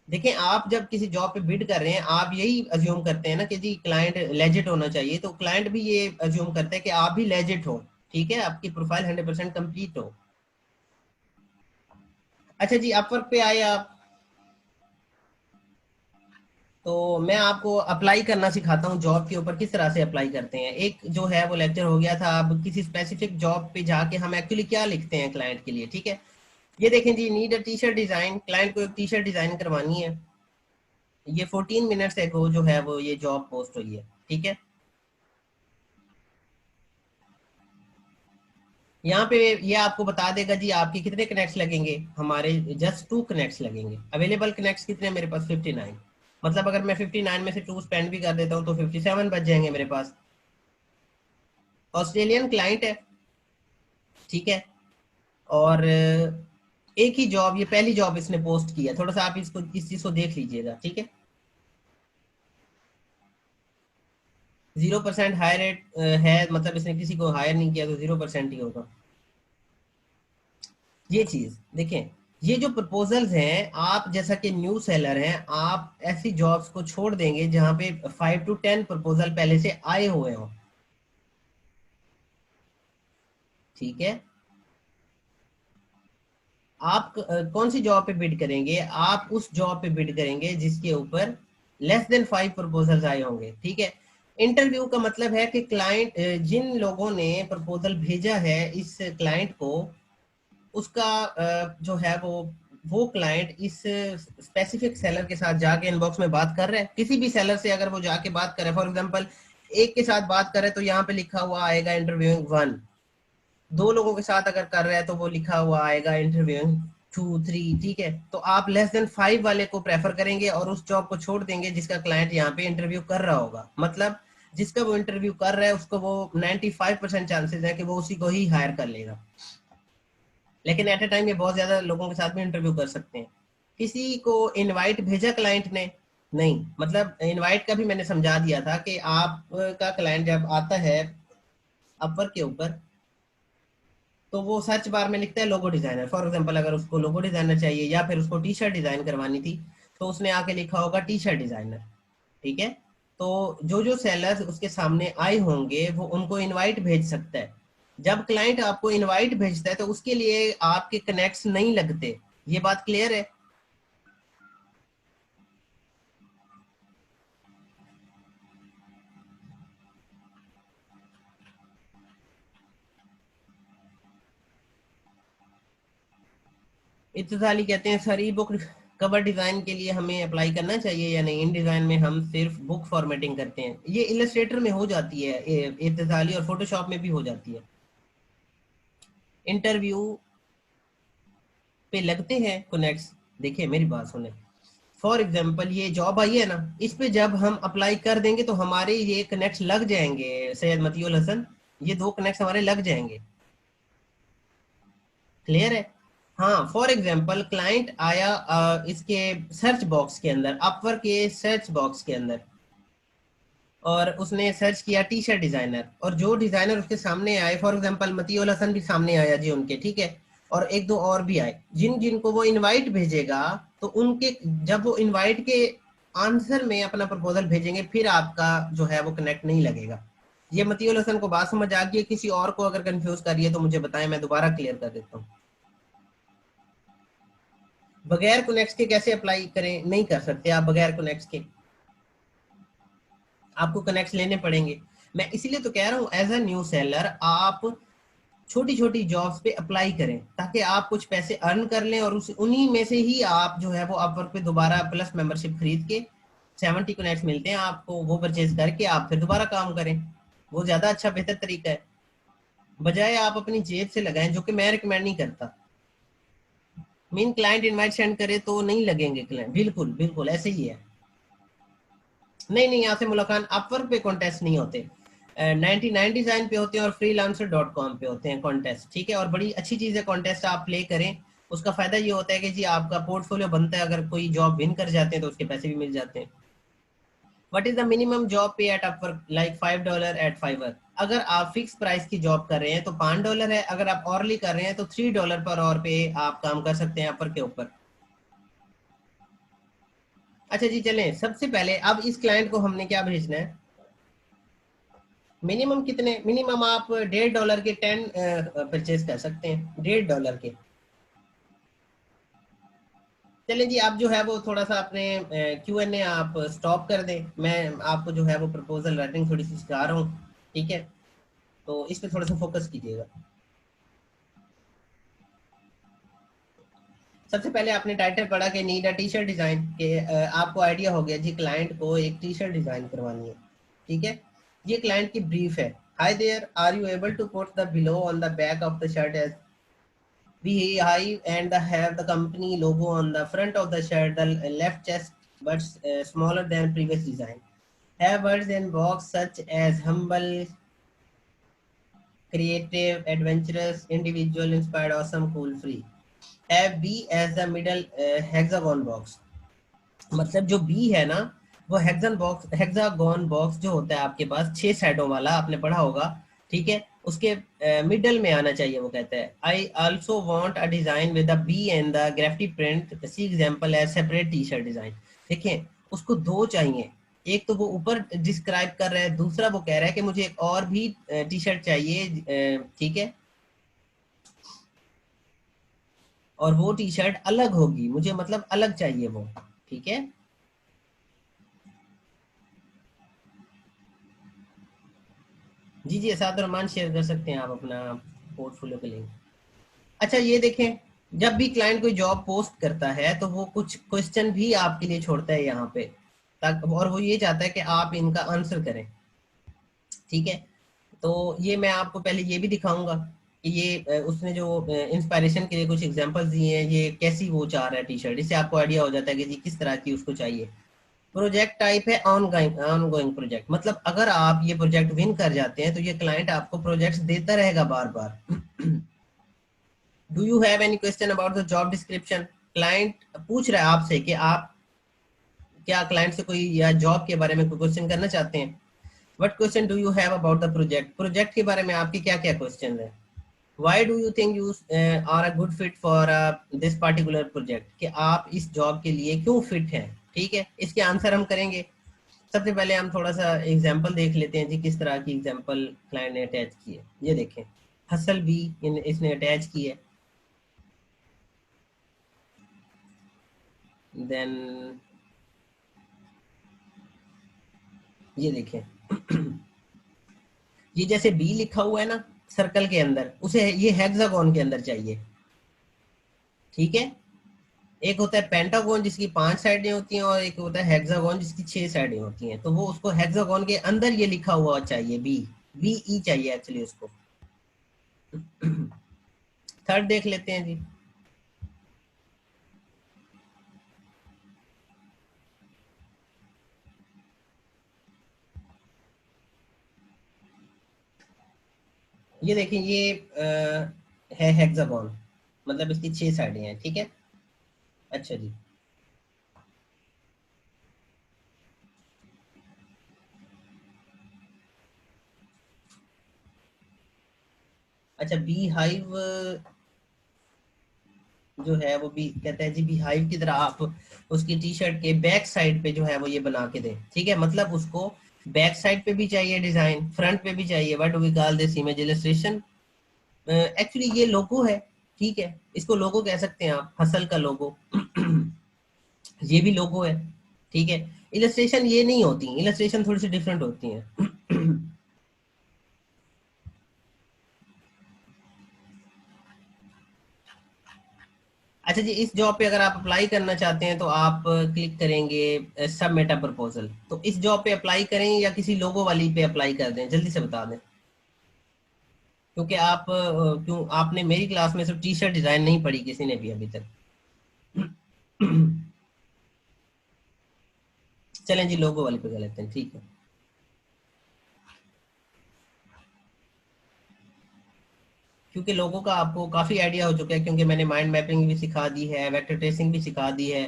देखें, आप जब किसी जॉब पे बिड कर रहे हैं आप यही अज्यूम करते हैं ना कि जी क्लाइंट लेजिट होना चाहिए, तो क्लाइंट भी ये अज्यूम करते हैं कि आप भी लेजिट हो, ठीक है, आपकी प्रोफाइल 100% कंप्लीट हो। अच्छा जी, अपवर्क पे आए आप। तो मैं आपको अप्लाई करना सिखाता हूँ जॉब के ऊपर, किस तरह से अप्लाई करते हैं। एक जो है वो लेक्चर हो गया था, अब किसी स्पेसिफिक जॉब पे जाके हम एक्चुअली क्या लिखते हैं क्लाइंट के लिए, ठीक है। ये देखें जी, need a T shirt design, client को एक टी शर्ट डिजाइन करवानी है। ये 14 मिनट्स एगो जो है वो ये जॉब पोस्ट हुई है, ठीक है। यहाँ पे ये आपको बता देगा जी आपके कितने कनेक्ट्स लगेंगे। हमारे जस्ट 2 कनेक्ट्स लगेंगे। अवेलेबल कनेक्ट्स कितने हैं मेरे पास? 59। मतलब अगर मैं 59 में से 2 स्पेंड भी कर देता हूँ तो 57 बच जाएंगे मेरे पास। ऑस्ट्रेलियन क्लाइंट है, ठीक है। और एक ही जॉब, ये पहली जॉब इसने पोस्ट की है। थोड़ा सा आप इसको, इस चीज को देख लीजिएगा, ठीक है। 0% हायर रेट है, मतलब इसने किसी को हायर नहीं किया तो 0% ही होगा। ये चीज देखें, ये जो प्रपोजल्स हैं, आप जैसा कि न्यू सेलर हैं, आप ऐसी जॉब्स को छोड़ देंगे जहां पे 5 to 10 प्रपोजल पहले से आए हुए हों, ठीक है। आप कौन सी जॉब पे बिड करेंगे? आप उस जॉब पे बिड करेंगे जिसके ऊपर लेस देन 5 प्रपोजल्स आए होंगे, ठीक है। इंटरव्यू का मतलब है कि क्लाइंट, जिन लोगों ने प्रपोजल भेजा है इस क्लाइंट को, उसका जो है वो क्लाइंट इस स्पेसिफिक सेलर के साथ जाके इनबॉक्स में बात कर रहे हैं। किसी भी सेलर से अगर वो जाके बात करे, फॉर एग्जांपल एक के साथ बात करे तो यहाँ पे लिखा हुआ आएगा इंटरव्यूइंग 1। 2 लोगों के साथ अगर कर रहा है तो वो लिखा हुआ आएगा इंटरव्यूइंग 2 3, ठीक है। तो आप लेस देन 5 वाले को प्रेफर करेंगे और उस जॉब को छोड़ देंगे जिसका क्लाइंट यहाँ पे इंटरव्यू कर रहा होगा। मतलब जिसका वो इंटरव्यू कर रहा है उसको वो 95% चांसेस है कि वो उसी को ही हायर कर लेगा। लेकिन एट ए टाइम ये बहुत ज्यादा लोगों के साथ भी इंटरव्यू कर सकते हैं। किसी को इनवाइट भेजा क्लाइंट ने? नहीं। मतलब इनवाइट का भी मैंने समझा दिया था कि आपका क्लाइंट जब आता है अपवर के ऊपर, तो वो सर्च बार में लिखता है लोगो डिजाइनर। फॉर एग्जांपल अगर उसको लोगो डिजाइनर चाहिए या फिर उसको टी शर्ट डिजाइन करवानी थी, तो उसने आके लिखा होगा टी शर्ट डिजाइनर, ठीक है। तो जो जो सेलर्स उसके सामने आए होंगे वो उनको इनवाइट भेज सकता है। जब क्लाइंट आपको इनवाइट भेजता है तो उसके लिए आपके कनेक्ट्स नहीं लगते। ये बात क्लियर है? इत्तेफाली कहते हैं सर, ई बुक कवर डिजाइन के लिए हमें अप्लाई करना चाहिए या नहीं? इन डिजाइन में हम सिर्फ बुक फॉर्मेटिंग करते हैं। ये इलस्ट्रेटर में हो जाती है इत्तेफाली, और फोटोशॉप में भी हो जाती है। इंटरव्यू पे लगते हैं कनेक्ट्स। देखिए मेरी बात सुने, फॉर एग्जाम्पल ये जॉब आई है ना, इस पे जब हम अप्लाई कर देंगे तो हमारे ये कनेक्ट लग जाएंगे। सैयद मतीउल हसन, ये 2 कनेक्ट हमारे लग जाएंगे। क्लियर है? हाँ, फॉर एग्जाम्पल क्लाइंट आया इसके सर्च बॉक्स के अंदर, अपवर के सर्च बॉक्स के अंदर, और उसने सर्च किया टी शर्ट डिजाइनर, और जो डिजाइनर उसके सामने आए, फॉर एग्जांपल मतीउल हसन भी सामने आया जी उनके, ठीक है। और एक दो और भी आए, जिन जिनको वो इनवाइट भेजेगा, तो उनके जब वो इनवाइट के आंसर में अपना प्रपोजल भेजेंगे, फिर आपका जो है वो कनेक्ट नहीं लगेगा। ये मतीउल हसन को बात समझ आ गई है? किसी और को अगर कंफ्यूज करिए तो मुझे बताएं, मैं दोबारा क्लियर कर देता हूँ। बगैर कनेक्ट के कैसे अप्लाई करें? नहीं कर सकते आप बगैर कनेक्ट के, आपको कनेक्ट लेने पड़ेंगे। मैं इसीलिए तो कह रहा हूँ एज अ न्यू सेलर आप छोटी छोटी जॉब्स पे अप्लाई करें, ताकि आप कुछ पैसे अर्न कर लें, और उस उन्हीं में से ही आप जो है वो अपवर्क पे दोबारा प्लस मेंबरशिप खरीद के 70 कनेक्ट मिलते हैं आपको, वो परचेज करके आप फिर दोबारा काम करें। वो ज्यादा अच्छा बेहतर तरीका है, बजाय आप अपनी जेब से लगाएं, जो कि मैं रिकमेंड नहीं करता। मीन क्लाइंट इनवाइट सेंड करे तो नहीं लगेंगे क्लाइंट, बिल्कुल बिल्कुल ऐसे ही है। नहीं नहीं, यहाँ से मुलाकान अपवर्क पे कॉन्टेस्ट नहीं होते। 99 डिजाइन पे होते हैं और freelancer.com पे होते हैं कॉन्टेस्ट, ठीक है। और बड़ी अच्छी चीज है कॉन्टेस्ट आप प्ले करें। उसका फायदा ये होता है कि जी आपका पोर्टफोलियो बनता है, अगर कोई जॉब विन कर जाते हैं तो उसके पैसे भी मिल जाते हैं। What is the minimum job pay at Upwork? Like $5 at Fiverr. अगर आप फिक्स प्राइस की जॉब कर रहे हैं तो $5 है, अगर आप ऑरली कर रहे हैं तो $3 पर आवर पे आप काम कर सकते हैं अपवर्क के ऊपर। अच्छा जी, चलें सबसे पहले अब इस क्लाइंट को हमने क्या भेजना है। मिनिमम कितने? मिनिमम आप $1.5 के 10 परचेज कर सकते हैं, $1.5 के। चलिए जी, आप जो है वो थोड़ा सा अपने Q&A आप स्टॉप कर दें। मैं आपको जो है वो प्रपोजल राइटिंग थोड़ी सी सिखा रहा हूँ, ठीक है, तो इस पे थोड़ा सा फोकस कीजिएगा। सबसे पहले आपने टाइटल पढ़ा कि need a T shirt design, के आपको आइडिया हो गया जी क्लाइंट को एक टी शर्ट डिजाइन करवानी है, ठीक है। ये क्लाइंट की ब्रीफ है। Hi there, are you able to put the below on the back of the shirt as we high and have the company logo on the front of the shirt, the left chest but smaller than previous design. Have words in box such as humble, creative, adventurous, individual, inspired, awesome, cool, free. Have B as the middle hexagon box. मतलब जो B है ना, वो hexagon box जो होता है आपके पास 6 साइडों वाला, आपने पढ़ा होगा, ठीक है, उसके मिडल में आना चाहिए। वो कहता है I also want a design with the B and the graffiti print, see example as separate T shirt design. देखिए, उसको दो चाहिए, एक तो वो ऊपर डिस्क्राइब कर रहा है, दूसरा वो कह रहा है कि मुझे एक और भी टी शर्ट चाहिए, ठीक है, और वो टी शर्ट अलग होगी, मुझे मतलब अलग चाहिए वो, ठीक है। जी जी, साथ रहमान शेयर कर सकते हैं आप अपना पोर्टफोलियो के लिंक। अच्छा ये देखें, जब भी क्लाइंट कोई जॉब पोस्ट करता है तो वो कुछ क्वेश्चन भी आपके लिए छोड़ता है यहाँ पे, ताकि, और वो ये चाहता है कि आप इनका आंसर करें, ठीक है। तो ये मैं आपको पहले ये भी दिखाऊंगा कि ये उसने जो इंस्पायरेशन के लिए कुछ एग्जांपल्स दिए हैं, ये कैसी वो चाह रहा है टी शर्ट, इससे आपको आइडिया हो जाता है कि जी किस तरह की उसको चाहिए। प्रोजेक्ट टाइप है ऑनगोइंग प्रोजेक्ट, मतलब अगर आप ये प्रोजेक्ट विन कर जाते हैं तो ये क्लाइंट आपको प्रोजेक्ट्स देता रहेगा बार बार। Do you have any question about the job description, client पूछ रहा है आपसे कि आप क्या क्लाइंट से कोई या जॉब के बारे में कोई क्वेश्चन करना चाहते हैं। What question do you have about the project, project के बारे में आपके क्या क्या क्वेश्चन है। Why do you think you are a good fit for this particular project, कि आप इस जॉब के लिए क्यों फिट हैं, ठीक है, इसके आंसर हम करेंगे। सबसे पहले हम थोड़ा सा एग्जाम्पल देख लेते हैं जी, किस तरह की एग्जाम्पल क्लाइंट ने अटैच की है। ये देखें, हसल भी इसने अटैच की है। देन ये देखें, ये जैसे बी लिखा हुआ है ना सर्कल के अंदर, उसे ये हेक्सागोन के अंदर चाहिए, ठीक है। एक होता है पेंटागोन जिसकी 5 साइडें होती हैं, और एक होता है हेक्सागोन जिसकी 6 साइडें होती हैं, तो वो उसको हेक्सागोन के अंदर ये लिखा हुआ चाहिए, बी, बी ई चाहिए एक्चुअली उसको। थर्ड देख लेते हैं जी। ये देखिए, ये है हेक्सागोन, मतलब इसकी 6 साइडें हैं, ठीक है। अच्छा जी, अच्छा बी हाइव जो है वो भी कहता है जी, बी हाइव की तरह आप उसकी टी शर्ट के बैक साइड पे जो है वो ये बना के दें, ठीक है, मतलब उसको बैक साइड पे भी चाहिए डिजाइन, फ्रंट पे भी चाहिए। What do we call this image illustration, actually ये लोगो है, ठीक है, इसको लोगो कह सकते हैं आप, हसल का लोगो। ये भी लोगो है, ठीक है। इलस्ट्रेशन ये नहीं होती, इलस्ट्रेशन थोड़ी सी डिफरेंट होती हैं। अच्छा जी, इस जॉब पे अगर आप अप्लाई करना चाहते हैं तो आप क्लिक करेंगे सबमिट अ प्रपोजल। तो इस जॉब पे अप्लाई करें या किसी लोगो वाली पे अप्लाई कर दें, जल्दी से बता दें, क्योंकि आप क्यों आपने मेरी क्लास में सिर्फ टी शर्ट डिजाइन नहीं पढ़ी किसी ने भी अभी तक। चलें जी, लोगो वाली पे कर लेते हैं, ठीक है। क्योंकि लोगों का आपको काफी आइडिया हो चुका है, क्योंकि मैंने माइंड मैपिंग भी सिखा दी है, वेक्टर ट्रेसिंग भी सिखा दी है,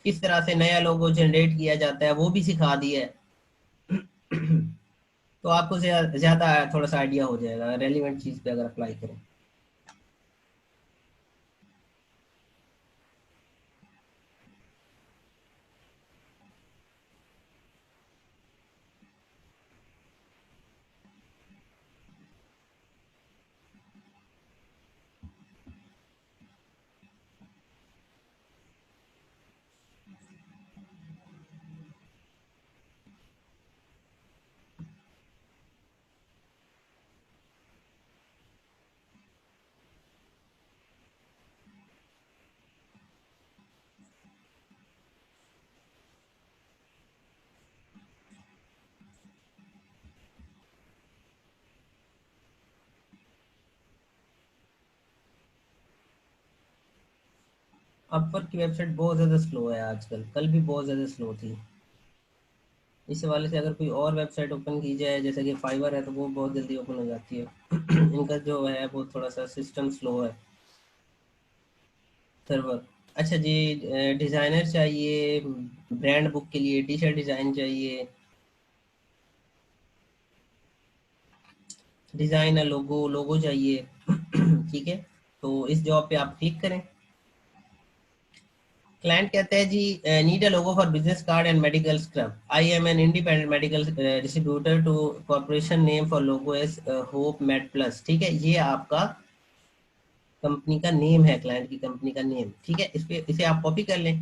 किस तरह से नया लोगो जनरेट किया जाता है वो भी सिखा दी है। तो आपको ज्यादा थोड़ा सा आइडिया हो जाएगा रेलिवेंट चीज पे अगर अप्लाई करें। अपवर्क की वेबसाइट बहुत ज़्यादा स्लो है आजकल, कल भी बहुत ज़्यादा स्लो थी। इस वाले से अगर कोई और वेबसाइट ओपन की जाए, जैसे कि फाइवर है, तो वो बहुत जल्दी ओपन हो जाती है। इनका जो है वो थोड़ा सा सिस्टम स्लो है, सर्वर। अच्छा जी, डिज़ाइनर चाहिए, ब्रांड बुक के लिए टी शर्ट डिज़ाइन चाहिए, डिज़ाइनर लोगो लोगो चाहिए। ठीक है, तो इस जॉब पे आप क्लिक करें। क्लाइंट कहता है जी, need a logo for business card and medical scrub, I am an independent medical distributor to corporation name for logo as hope made plus. ठीक है, ये आपका कंपनी का नेम है, क्लाइंट की कंपनी का नेम। ठीक है, इसे आप कॉपी कर लें।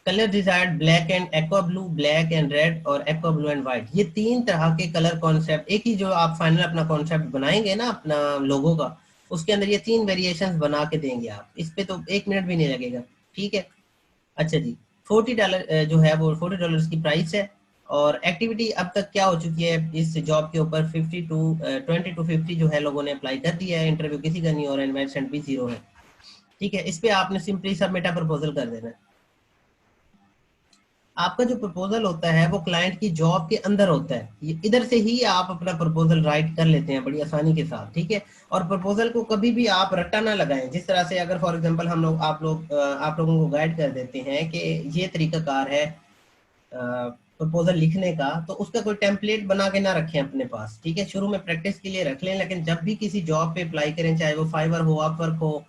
Colour desired black and aqua blue, black and red और एक्वा ब्लू एंड व्हाइट, ये तीन तरह के कलर कॉन्सेप्ट, एक ही जो आप फाइनल अपना कॉन्सेप्ट बनाएंगे ना अपना लोगो का, उसके अंदर ये तीन वेरिएशंस बना के देंगे आप। इस पे तो 1 मिनट भी नहीं लगेगा। ठीक है। अच्छा जी, $40 जो है वो $40 की प्राइस है। और एक्टिविटी अब तक क्या हो चुकी है इस जॉब के ऊपर, 20 to 50 जो है लोगों ने अप्लाई कर दिया है, इंटरव्यू किसी का नहीं हो रहा है, इन्वेस्टमेंट भी 0 है। ठीक है, इस पे आपने सिंपली सबमिट अ प्रपोजल कर देना है। आपका जो प्रपोजल होता है वो क्लाइंट की जॉब के अंदर होता है, इधर से ही आप अपना प्रपोजल राइट कर लेते हैं बड़ी आसानी के साथ। ठीक है, और प्रपोजल को कभी भी आप रट्टा ना लगाएं। जिस तरह से अगर फॉर एग्जांपल हम लोग आप लोगों को गाइड कर देते हैं कि ये तरीकाकार है प्रपोजल लिखने का, तो उसका कोई टेम्पलेट बना के ना रखें अपने पास। ठीक है, शुरू में प्रैक्टिस के लिए रख लें, लेकिन जब भी किसी जॉब पे अप्लाई करें, चाहे वो फाइवर हो, अपवर्क हो,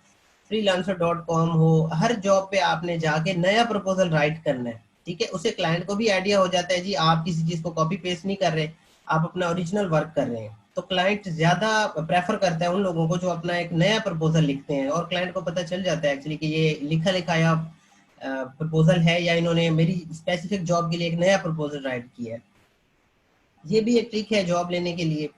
freelancer.com हो, हर जॉब पे आपने जाके नया प्रपोजल राइट करना है। ठीक है, उससे क्लाइंट को भी आइडिया हो जाता है जी आप किसी चीज को कॉपी पेस्ट नहीं कर रहे, आप अपना ओरिजिनल वर्क कर रहे हैं। तो क्लाइंट ज्यादा प्रेफर करता है उन लोगों को जो अपना एक नया प्रपोजल लिखते हैं, और क्लाइंट को पता चल जाता है एक्चुअली कि ये लिखा लिखाया प्रपोजल है या इन्होंने मेरी स्पेसिफिक जॉब के लिए एक नया प्रपोजल राइट किया है। ये भी एक ट्रिक है जॉब लेने के लिए।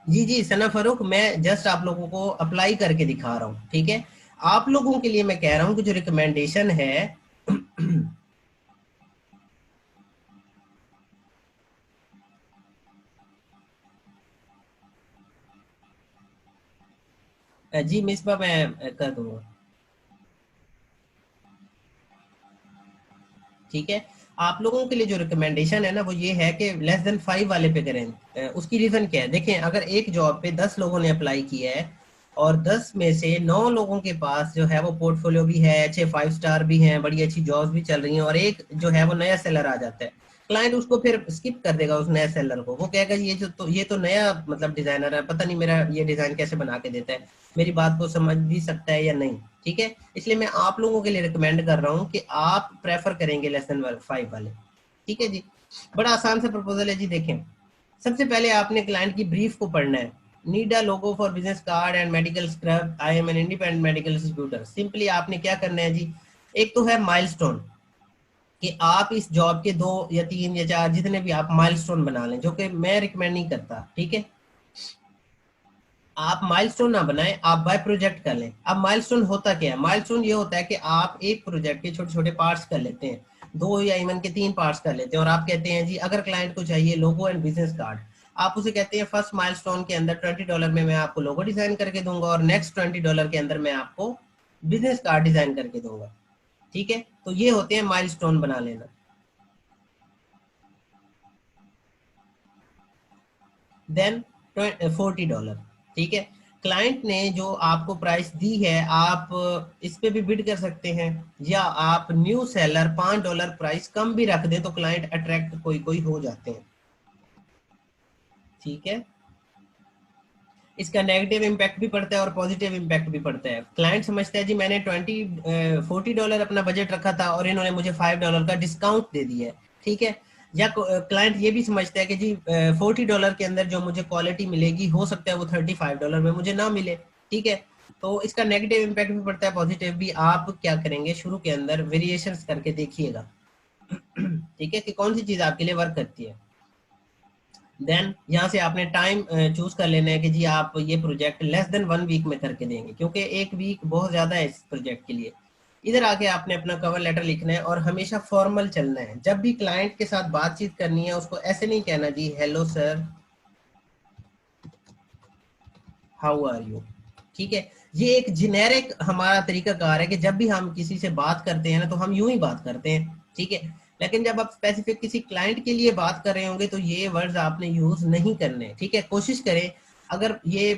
जी जी सना फारूक, मैं जस्ट आप लोगों को अप्लाई करके दिखा रहा हूँ। ठीक है, आप लोगों के लिए मैं कह रहा हूँ कि जो रिकमेंडेशन है जी मिसबा मैं कर दूंगा। ठीक है, आप लोगों के लिए जो रिकमेंडेशन है ना वो ये है कि लेस देन 5 वाले पे करें। उसकी रीजन क्या है, देखें अगर एक जॉब पे 10 लोगों ने अप्लाई किया है और 10 में से 9 लोगों के पास जो है वो पोर्टफोलियो भी है, अच्छे 5 स्टार भी हैं, बड़ी अच्छी जॉब्स भी चल रही हैं, और एक जो है वो नया सेलर आ जाता है, क्लाइंट उसको फिर स्किप कर देगा उस नए सेलर को। वो कहेगा ये तो नया मतलब डिजाइनर है, पता नहीं मेरा ये डिजाइन कैसे बना के देता है, मेरी बात को समझ भी सकता है या नहीं। ठीक है, इसलिए मैं आप लोगों के लिए रिकमेंड कर रहा हूँ कि आप प्रेफर करेंगे लेस देन 5 वाले। ठीक है जी, बड़ा आसान सा प्रपोजल है जी। देखें, सबसे पहले आपने क्लाइंट की ब्रीफ को पढ़ना है। Need a logo for business card and medical scrub, I am an independent medical distributor. Simply आपने क्या करना है जी, एक तो है माइलस्टोन, कि आप इस जॉब के 2 या 3 या 4 जितने भी आप माइलस्टोन बना लें, जो कि मैं रिकमेंड नहीं करता। ठीक है, आप माइलस्टोन ना बनाएं, आप बाय प्रोजेक्ट कर लें। अब माइलस्टोन होता क्या है, माइलस्टोन ये होता है कि आप एक प्रोजेक्ट के छोटे छोटे पार्ट्स कर लेते हैं, 2 या इवन के 3 पार्ट्स कर लेते हैं, और आप कहते हैं जी अगर क्लाइंट को चाहिए लोगो एंड बिजनेस कार्ड, आप उसे कहते हैं फर्स्ट माइलस्टोन के अंदर $20 में मैं आपको लोगो डिजाइन करके दूंगा, और नेक्स्ट $20 के अंदर मैं आपको बिजनेस कार्ड डिजाइन करके दूंगा। ठीक है, तो ये होते हैं माइलस्टोन बना लेना। देन $40। ठीक है, क्लाइंट ने जो आपको प्राइस दी है, आप इस पे भी बिड कर सकते हैं, या आप न्यू सेलर $5 प्राइस कम भी रख दें तो क्लाइंट अट्रैक्ट कोई कोई हो जाते हैं। ठीक है, इसका नेगेटिव इम्पैक्ट भी पड़ता है और पॉजिटिव इम्पैक्ट भी पड़ता है। क्लाइंट समझता है जी मैंने $40 अपना बजट रखा था और इन्होंने मुझे $5 का डिस्काउंट दे दिया है। ठीक है, या क्लाइंट ये भी समझता है कि जी $40 के अंदर जो मुझे क्वालिटी मिलेगी हो सकता है वो $35 में मुझे ना मिले। ठीक है, तो इसका नेगेटिव इम्पैक्ट भी पड़ता है, पॉजिटिव भी। आप क्या करेंगे, शुरू के अंदर वेरिएशंस करके देखिएगा। ठीक है, कि कौन सी चीज आपके लिए वर्क करती है। देन यहाँ से आपने टाइम चूज कर लेना है कि जी आप ये प्रोजेक्ट लेस देन 1 वीक में करके देंगे, क्योंकि 1 वीक बहुत ज्यादा है इस प्रोजेक्ट के लिए। इधर आके आपने अपना कवर लेटर लिखना है और हमेशा फॉर्मल चलना है। जब भी क्लाइंट के साथ बातचीत करनी है उसको ऐसे नहीं कहना जी hello sir, how are you, ठीक है। ये एक जेनेरिक हमारा तरीकाकार है कि जब भी हम किसी से बात करते हैं ना तो हम यूं ही बात करते हैं, ठीक है। लेकिन जब आप स्पेसिफिक किसी क्लाइंट के लिए बात कर रहे होंगे तो ये वर्ड्स आपने यूज नहीं करने, ठीक है। कोशिश करें, अगर ये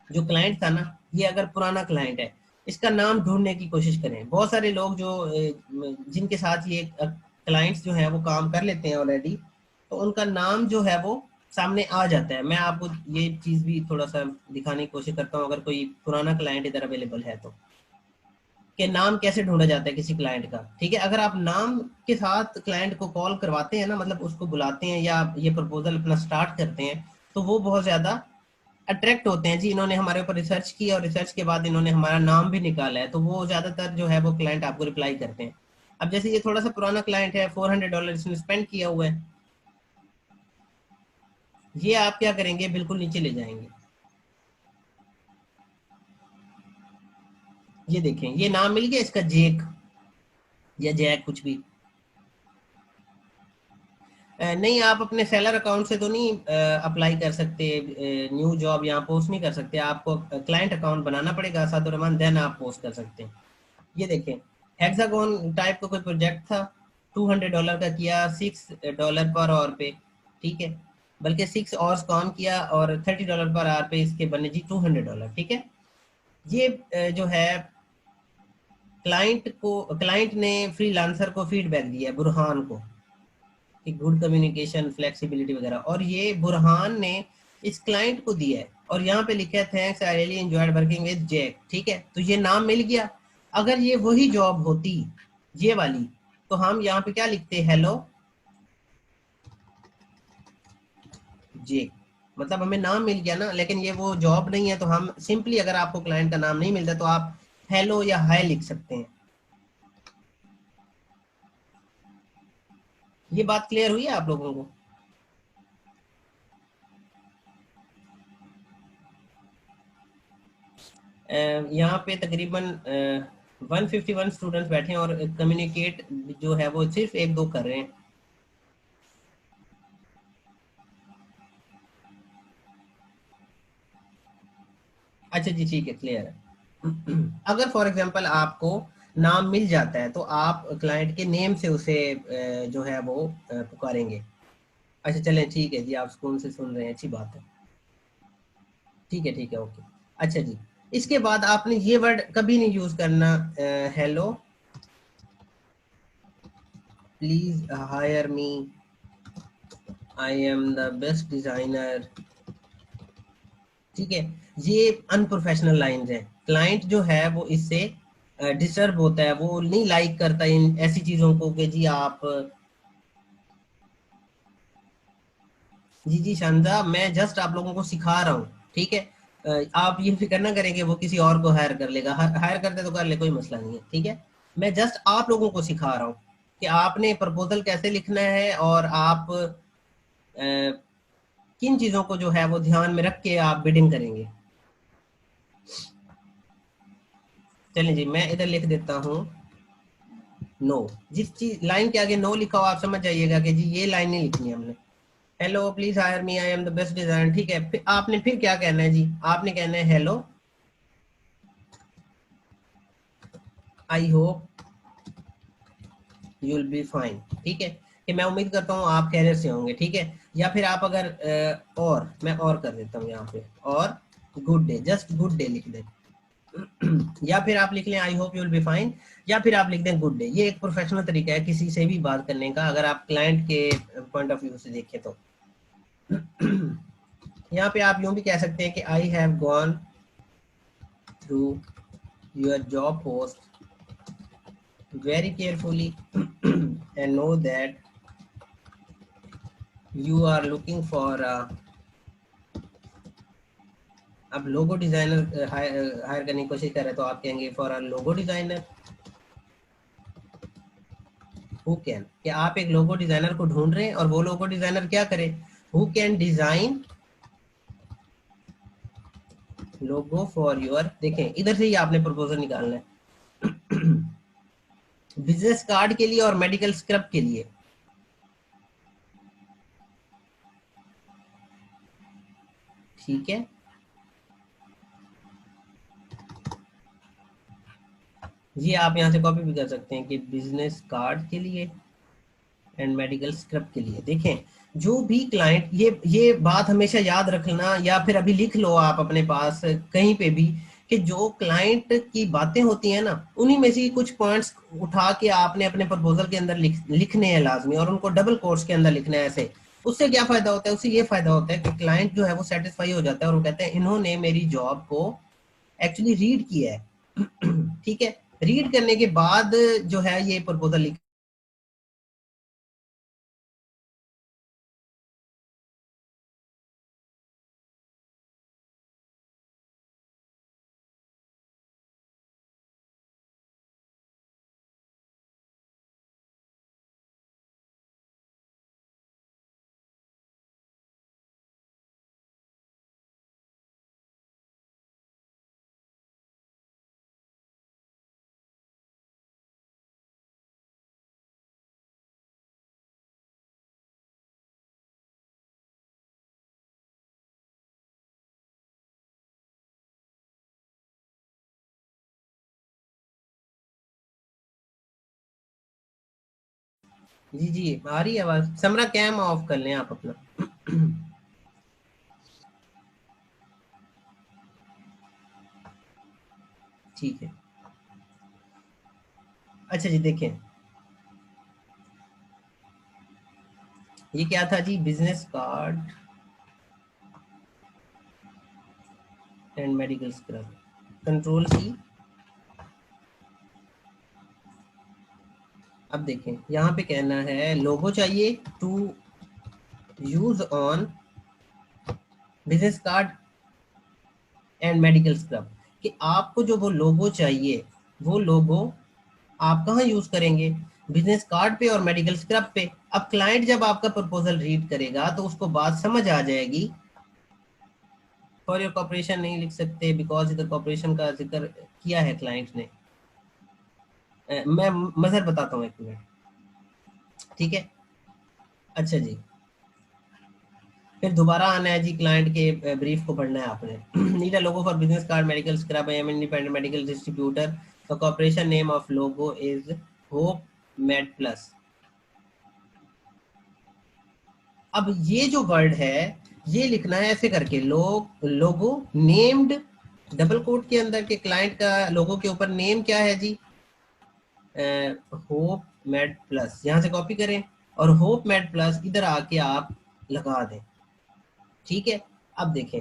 जो क्लाइंट था ना, ये अगर पुराना क्लाइंट है, इसका नाम ढूंढने की कोशिश करें। बहुत सारे लोग जो जिनके साथ ये क्लाइंट्स जो है वो काम कर लेते हैं ऑलरेडी, तो उनका नाम जो है वो सामने आ जाता है। मैं आपको ये चीज भी थोड़ा सा दिखाने की कोशिश करता हूँ, अगर कोई पुराना क्लाइंट इधर अवेलेबल है तो, कि नाम कैसे ढूंढा जाता है किसी क्लाइंट का, ठीक है। अगर आप नाम के साथ क्लाइंट को कॉल करवाते हैं ना, मतलब उसको बुलाते हैं या ये प्रपोजल अपना स्टार्ट करते हैं, तो वो बहुत ज्यादा अट्रैक्ट होते हैं जी। इन्होंने हमारे ऊपर रिसर्च की और रिसर्च के बाद इन्होंने हमारा नाम भी निकाला है, तो वो ज्यादातर जो है वो क्लाइंट आपको रिप्लाई करते हैं। अब जैसे ये थोड़ा सा पुराना क्लाइंट है, $400 इसने स्पेंड किया हुआ है, ये आप क्या करेंगे, बिल्कुल नीचे ले जाएंगे। ये देखें, ये नाम मिल गया इसका, जेक या जैक कुछ भी। नहीं, आप अपने सेलर अकाउंट से तो नहीं अप्लाई कर सकते, न्यू जॉब यहाँ पोस्ट नहीं कर सकते, आपको क्लाइंट अकाउंट बनाना पड़ेगा सादुर रहमान, देन आप पोस्ट कर सकते हैं। ये देखें, हेक्सागोन टाइप का कोई प्रोजेक्ट था, $200 का किया, $6 पर आवर पे, ठीक है। बल्कि 6 आवर्स काम किया और $30 पर आवर पे इसके बने जी $200, ठीक है। ये जो है क्लाइंट ने फ्रीलांसर को फीडबैक दिया है, बुरहान को, कि गुड कम्युनिकेशन, फ्लेक्सिबिलिटी वगैरह, और ये बुरहान ने इस क्लाइंट को दिया है। और यहाँ पे लिखा है thanks, I really enjoyed working with Jack, ठीक है। तो ये नाम मिल गया। अगर ये वही जॉब होती, ये वाली, तो हम यहाँ पे क्या लिखते, हेलो जैक, मतलब हमें नाम मिल गया ना। लेकिन ये वो जॉब नहीं है, तो हम सिंपली, अगर आपको क्लाइंट का नाम नहीं मिलता तो आप हेलो या हाय लिख सकते हैं। ये बात क्लियर हुई है आप लोगों को? यहाँ पे तकरीबन 151 स्टूडेंट्स बैठे हैं और कम्युनिकेट जो है वो सिर्फ एक दो कर रहे हैं। अच्छा जी, ठीक है, क्लियर है। अगर फॉर एग्जांपल आपको नाम मिल जाता है तो आप क्लाइंट के नेम से उसे जो है वो पुकारेंगे। अच्छा चलें, ठीक है जी, आप स्कूल से सुन रहे हैं, अच्छी बात है। ठीक है, ठीक है, ओके। अच्छा जी, इसके बाद आपने ये वर्ड कभी नहीं यूज करना, hello please hire me, I am the best designer, ठीक है। ये अनप्रोफेशनल लाइंस हैं। क्लाइंट जो है वो इससे डिस्टर्ब होता है, वो नहीं लाइक करता इन ऐसी चीजों को कि जी आप, जी जी शानदा, मैं जस्ट आप लोगों को सिखा रहा हूँ, ठीक है। आप ये फिक्र ना करें कि वो किसी और को हायर कर लेगा, हायर करते तो कर ले, कोई मसला नहीं है, ठीक है। मैं जस्ट आप लोगों को सिखा रहा हूँ कि आपने प्रपोजल कैसे लिखना है, और आप किन चीजों को जो है वो ध्यान में रख के आप बिडिंग करेंगे। चलिए जी, मैं इधर लिख देता हूँ नो। जिस चीज लाइन के आगे नो लिखा हो, आप समझ जाइएगा कि जी ये लाइन नहीं लिखनी है हमने। Hello please hire me, I am the best designer, ठीक है। फिर आपने फिर क्या कहना है जी, आपने कहना है hello I hope you will be fine, ठीक है। कि मैं उम्मीद करता हूँ आप खैरियत से होंगे, ठीक है। या फिर आप अगर और मैं और कर देता हूँ यहाँ पे, और good day, just good day लिख दें। या फिर आप लिख लें I hope you will be fine, या फिर आप लिख दें गुड डे। ये एक प्रोफेशनल तरीका है किसी से भी बात करने का, अगर आप क्लाइंट के पॉइंट ऑफ व्यू से देखें तो। यहाँ पे आप यूं भी कह सकते हैं कि आई have gone through your job post very carefully and know that you are looking for अब लोगो डिजाइनर हायर करने की कोशिश कर रहे हैं, तो आप कहेंगे for a logo designer who can, कि आप एक लोगो डिजाइनर को ढूंढ रहे हैं, और वो लोगो डिजाइनर क्या करे, who can design logo for your, देखें इधर से ही आपने प्रपोजल निकालना है। बिजनेस कार्ड के लिए और मेडिकल स्क्रब के लिए, ठीक है। ये आप यहाँ से कॉपी भी कर सकते हैं कि बिजनेस कार्ड के लिए एंड मेडिकल स्क्रब के लिए। देखें, जो भी क्लाइंट, ये बात हमेशा याद रखना, या फिर अभी लिख लो आप अपने पास कहीं पे भी, कि जो क्लाइंट की बातें होती हैं ना, उन्हीं में से कुछ पॉइंट्स उठा के आपने अपने प्रपोजल के अंदर लिखने हैं लाजमी, और उनको डबल कोट्स के अंदर लिखना है ऐसे। उससे क्या फायदा होता है? उससे ये फायदा होता है कि क्लाइंट जो है वो सेटिस्फाई हो जाता है, और वो कहते हैं इन्होंने मेरी जॉब को एक्चुअली रीड किया है। ठीक है, रीड करने के बाद जो है ये प्रपोजल लिख। जी जी, आ रही है आवाज। समरा कैम ऑफ कर लें आप अपना। ठीक है। अच्छा जी, देखें, ये क्या था जी? Business card and medical scrub. Control की। अब देखें, यहाँ पे कहना है लोगो चाहिए to use on business card and medical scrub, कि आपको जो वो लोगो चाहिए, वो लोगो आप कहाँ यूज करेंगे? बिजनेस कार्ड पे और मेडिकल स्क्रब पे। अब क्लाइंट जब आपका प्रपोजल रीड करेगा तो उसको बात समझ आ जाएगी। फॉर योर कॉपरेशन नहीं लिख सकते, बिकॉज इधर कॉपरेशन का जिक्र किया है क्लाइंट ने। मैं मजहर बताता हूँ, एक मिनट। ठीक है। अच्छा जी, फिर दोबारा आना है जी, क्लाइंट के ब्रीफ को पढ़ना है आपने। Need a logo for business card medical scrub, I am independent medical distributor, the corporation name of logo is Hope made Plus. अब ये जो वर्ड है, ये लिखना है ऐसे करके, लोगो नेम्ड, डबल कोट के अंदर के क्लाइंट का लोगो के ऊपर नेम क्या है जी? Hope made plus. यहाँ से कॉपी करें और होप मेड प्लस इधर आके आप लगा दें। ठीक है। अब देखें,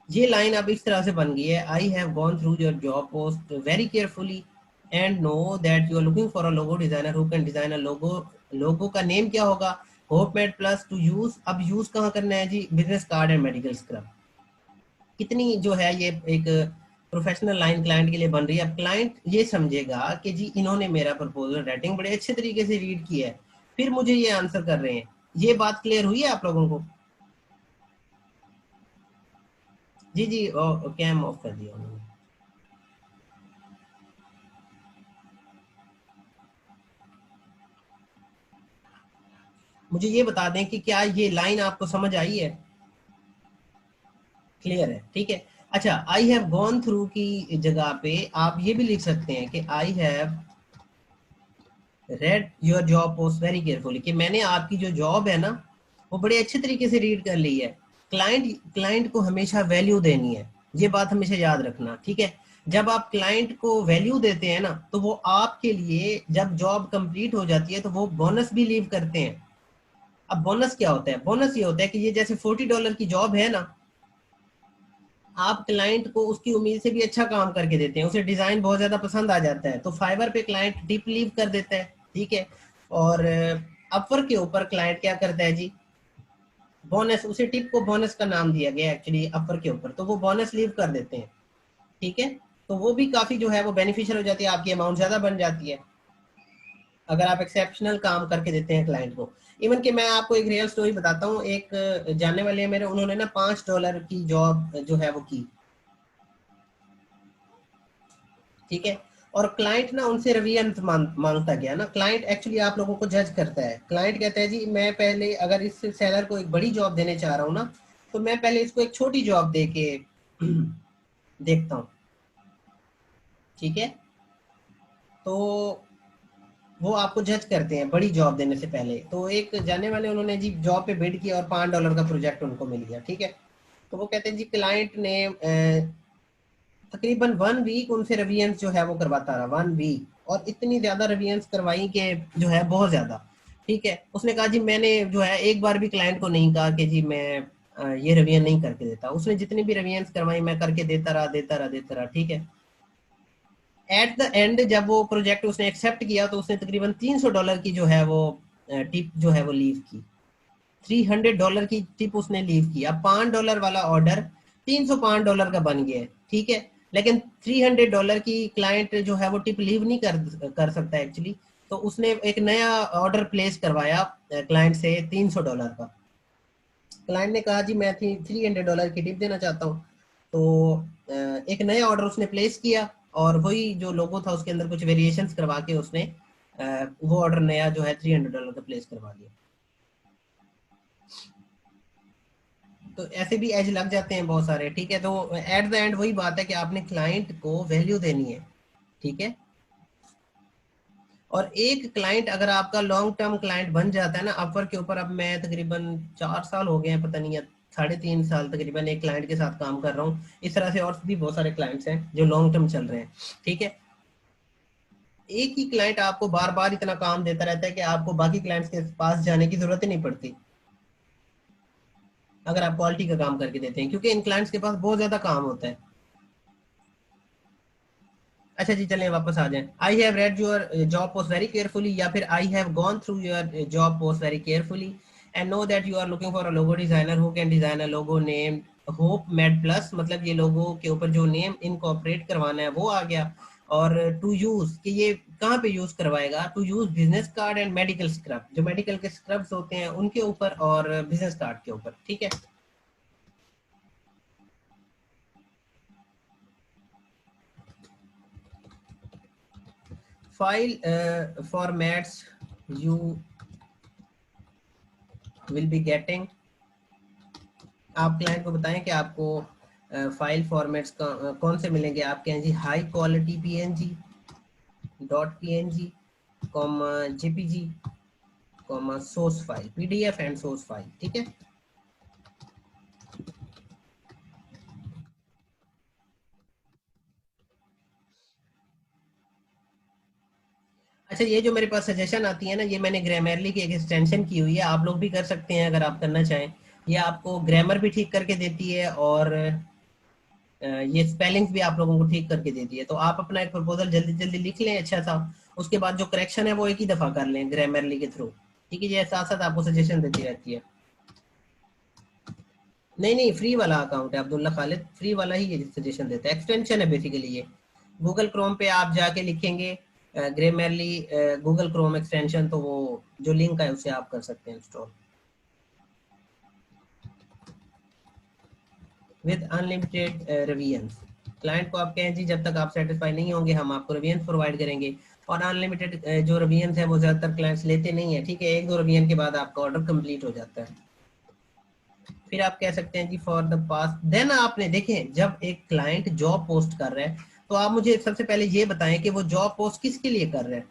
ये लाइन अब इस तरह से बन गई है, I have gone through your job post very carefully and know that you are looking for a logo designer who can design a logo. Logo का नेम क्या होगा? Hope made plus to use. अब use कहाँ करना है जी? Business card and medical scrub. कितनी जो है ये एक प्रोफेशनल लाइन क्लाइंट के लिए बन रही है। अब क्लाइंट ये समझेगा कि जी इन्होंने मेरा प्रपोजल राइटिंग बड़े अच्छे तरीके से रीड किया है, फिर मुझे ये आंसर कर रहे हैं। ये बात क्लियर हुई है आप लोगों को? जी जी, कैम ऑफ कर दिया उन्होंने। मुझे ये बता दें कि क्या ये लाइन आपको समझ आई है? क्लियर है? ठीक है। अच्छा, आई हैव गॉन थ्रू की जगह पे आप ये भी लिख सकते हैं कि आई have read your job post very carefully, कि मैंने आपकी जो जॉब है ना, वो बड़े अच्छे तरीके से रीड कर ली है। क्लाइंट को हमेशा वैल्यू देनी है, ये बात हमेशा याद रखना। ठीक है। जब आप क्लाइंट को वैल्यू देते हैं ना, तो वो आपके लिए जब जॉब कंप्लीट हो जाती है तो वो बोनस भी लीव करते हैं। अब बोनस क्या होता है? बोनस ये होता है कि ये जैसे $40 की जॉब है ना, आप क्लाइंट को उसकी उम्मीद से भी अच्छा काम करके देते हैं, उसे डिजाइन बहुत ज्यादा पसंद आ जाता है, तो फाइवर पे क्लाइंट टिप लीव कर देता है। ठीक है। और अपवर के ऊपर क्लाइंट क्या करता है जी? बोनस, उसे टिप को बोनस का नाम दिया गया एक्चुअली अपवर के ऊपर, तो वो बोनस लीव कर देते हैं। ठीक है। तो वो भी काफी जो है वो बेनिफिशियल हो जाती है, आपकी अमाउंट ज्यादा बन जाती है अगर आप एक्सेप्शनल काम करके देते हैं क्लाइंट को। इवन कि मैं आपको एक रियल स्टोरी बताता हूँ। एक जानने वाले हैं मेरे, उन्होंने ना $5 की जॉब जो है वो की। ठीक है। और क्लाइंट ना उनसे रवियंत मांगता गया ना। क्लाइंट एक्चुअली आप लोगों को जज करता है। क्लाइंट कहता है जी मैं पहले अगर इस सेलर को एक बड़ी जॉब देने चाह रहा हूँ ना, तो मैं पहले इसको एक छोटी जॉब दे के देखता हूँ। ठीक है। तो वो आपको जज करते हैं बड़ी जॉब देने से पहले। तो एक जाने वाले उन्होंने जी जॉब पे बिड किया और $5 का प्रोजेक्ट उनको मिल गया, ठीक है। तो वो कहते हैं जी क्लाइंट ने तकरीबन 1 वीक उनसे रिविजन्स जो है वो करवाता रहा, 1 वीक, और इतनी ज्यादा रिविजन्स करवाई कि जो है बहुत ज्यादा, ठीक है। उसने कहा जी मैंने जो है एक बार भी क्लाइंट को नहीं कहा कि जी मैं ये रिविजन नहीं करके देता। उसने जितनी भी रिविजन्स करवाई मैं करके देता रहा देता रहा देता रहा, ठीक है। एट द एंड जब वो प्रोजेक्ट उसने एक्सेप्ट किया तो उसने तकरीबन $300 की जो है वो टिप जो है वो लीव की, $300 की टिप उसने लीव की। अब $5 वाला ऑर्डर $305 का बन गया है, ठीक है। लेकिन $300 की क्लाइंट जो है वो टिप लीव नहीं कर सकता एक्चुअली। तो उसने एक नया ऑर्डर प्लेस करवाया क्लाइंट से $300 का। क्लाइंट ने कहा जी मैं $300 की टिप देना चाहता हूँ। तो एक नया ऑर्डर उसने प्लेस किया और वही जो लोगो था उसके अंदर कुछ वेरिएशंस करवा के उसने वो ऑर्डर नया जो है $300 का प्लेस करवा दिया। तो ऐसे भी एज लग जाते हैं बहुत सारे, ठीक है। तो एट द एंड वही बात है कि आपने क्लाइंट को वैल्यू देनी है, ठीक है। और एक क्लाइंट अगर आपका लॉन्ग टर्म क्लाइंट बन जाता है ना अपवर्क के ऊपर, अब मैं तकरीबन 4 साल हो गए हैं पता नहीं, या 3.5 साल तकरीबन एक क्लाइंट के साथ काम कर रहा हूँ। इस तरह से और भी बहुत सारे क्लाइंट्स हैं जो लॉन्ग टर्म चल रहे हैं, ठीक है। एक ही क्लाइंट आपको बार बार इतना काम देता रहता है कि आपको बाकी क्लाइंट्स के पास जाने की जरूरत ही नहीं पड़ती अगर आप क्वालिटी का काम करके देते हैं, क्योंकि इन क्लाइंट्स के पास बहुत ज्यादा काम होता है। अच्छा जी चलें वापस आ जाएं। I have read your job post very carefully, या फिर I have gone through your job post very carefully and know that you are looking for a logo designer who can design a logo name Hope made Plus, मतलब ये लोगो के ऊपर जो name incorporate करवाना है वो आ गया। और टू यूज कि ये कहाँ पे यूज करवाएगा, to use business card and medical scrub, जो मेडिकल के स्क्रब्स होते हैं उनके ऊपर और बिजनेस कार्ड के ऊपर, ठीक है। File formats you will be getting, आप क्लाइंट को बताएं कि आपको फाइल फॉर्मेट्स कौन से मिलेंगे। आप कहें जी high quality PNG, dot PNG, comma JPG, comma source file, PDF and source file, ठीक है। अच्छा ये जो मेरे पास सजेशन आती है ना, ये मैंने ग्रामरली की एक एक्सटेंशन की हुई है, आप लोग भी कर सकते हैं अगर आप करना चाहें। ये आपको ग्रामर भी ठीक करके देती है और ये स्पेलिंग्स भी आप लोगों को ठीक करके देती है। तो आप अपना एक प्रपोजल जल्दी जल्दी लिख लें अच्छा सा, उसके बाद जो करेक्शन है वो एक ही दफा कर लें ग्रामरली के थ्रू, ठीक है। ये साथ साथ आपको सजेशन देती रहती है। नहीं नहीं, फ्री वाला अकाउंट है अब्दुल्ला खालिद, फ्री वाला ही ये सजेशन देता है, एक्सटेंशन है बेसिकली ये। गूगल क्रोम पे आप जाके लिखेंगे ग्रामरली गूगल क्रोम एक्सटेंशन, तो वो जो लिंक है उसे आप कर सकते हैं install with unlimited revisions. Client को आप कहें जी जब तक आप सेटिस्फाई नहीं होंगे हम आपको रिविजन प्रोवाइड करेंगे। और अनलिमिटेड जो रिविजन है वो ज्यादातर क्लाइंट्स लेते नहीं है, ठीक है। एक दो रिविजन के बाद आपका ऑर्डर कंप्लीट हो जाता है। फिर आप कह सकते हैं जी फॉर द पास, देन आपने देखें जब एक क्लाइंट जॉब पोस्ट कर रहा है तो आप मुझे सबसे पहले ये बताएं कि वो जॉब पोस्ट किसके लिए कर रहा है।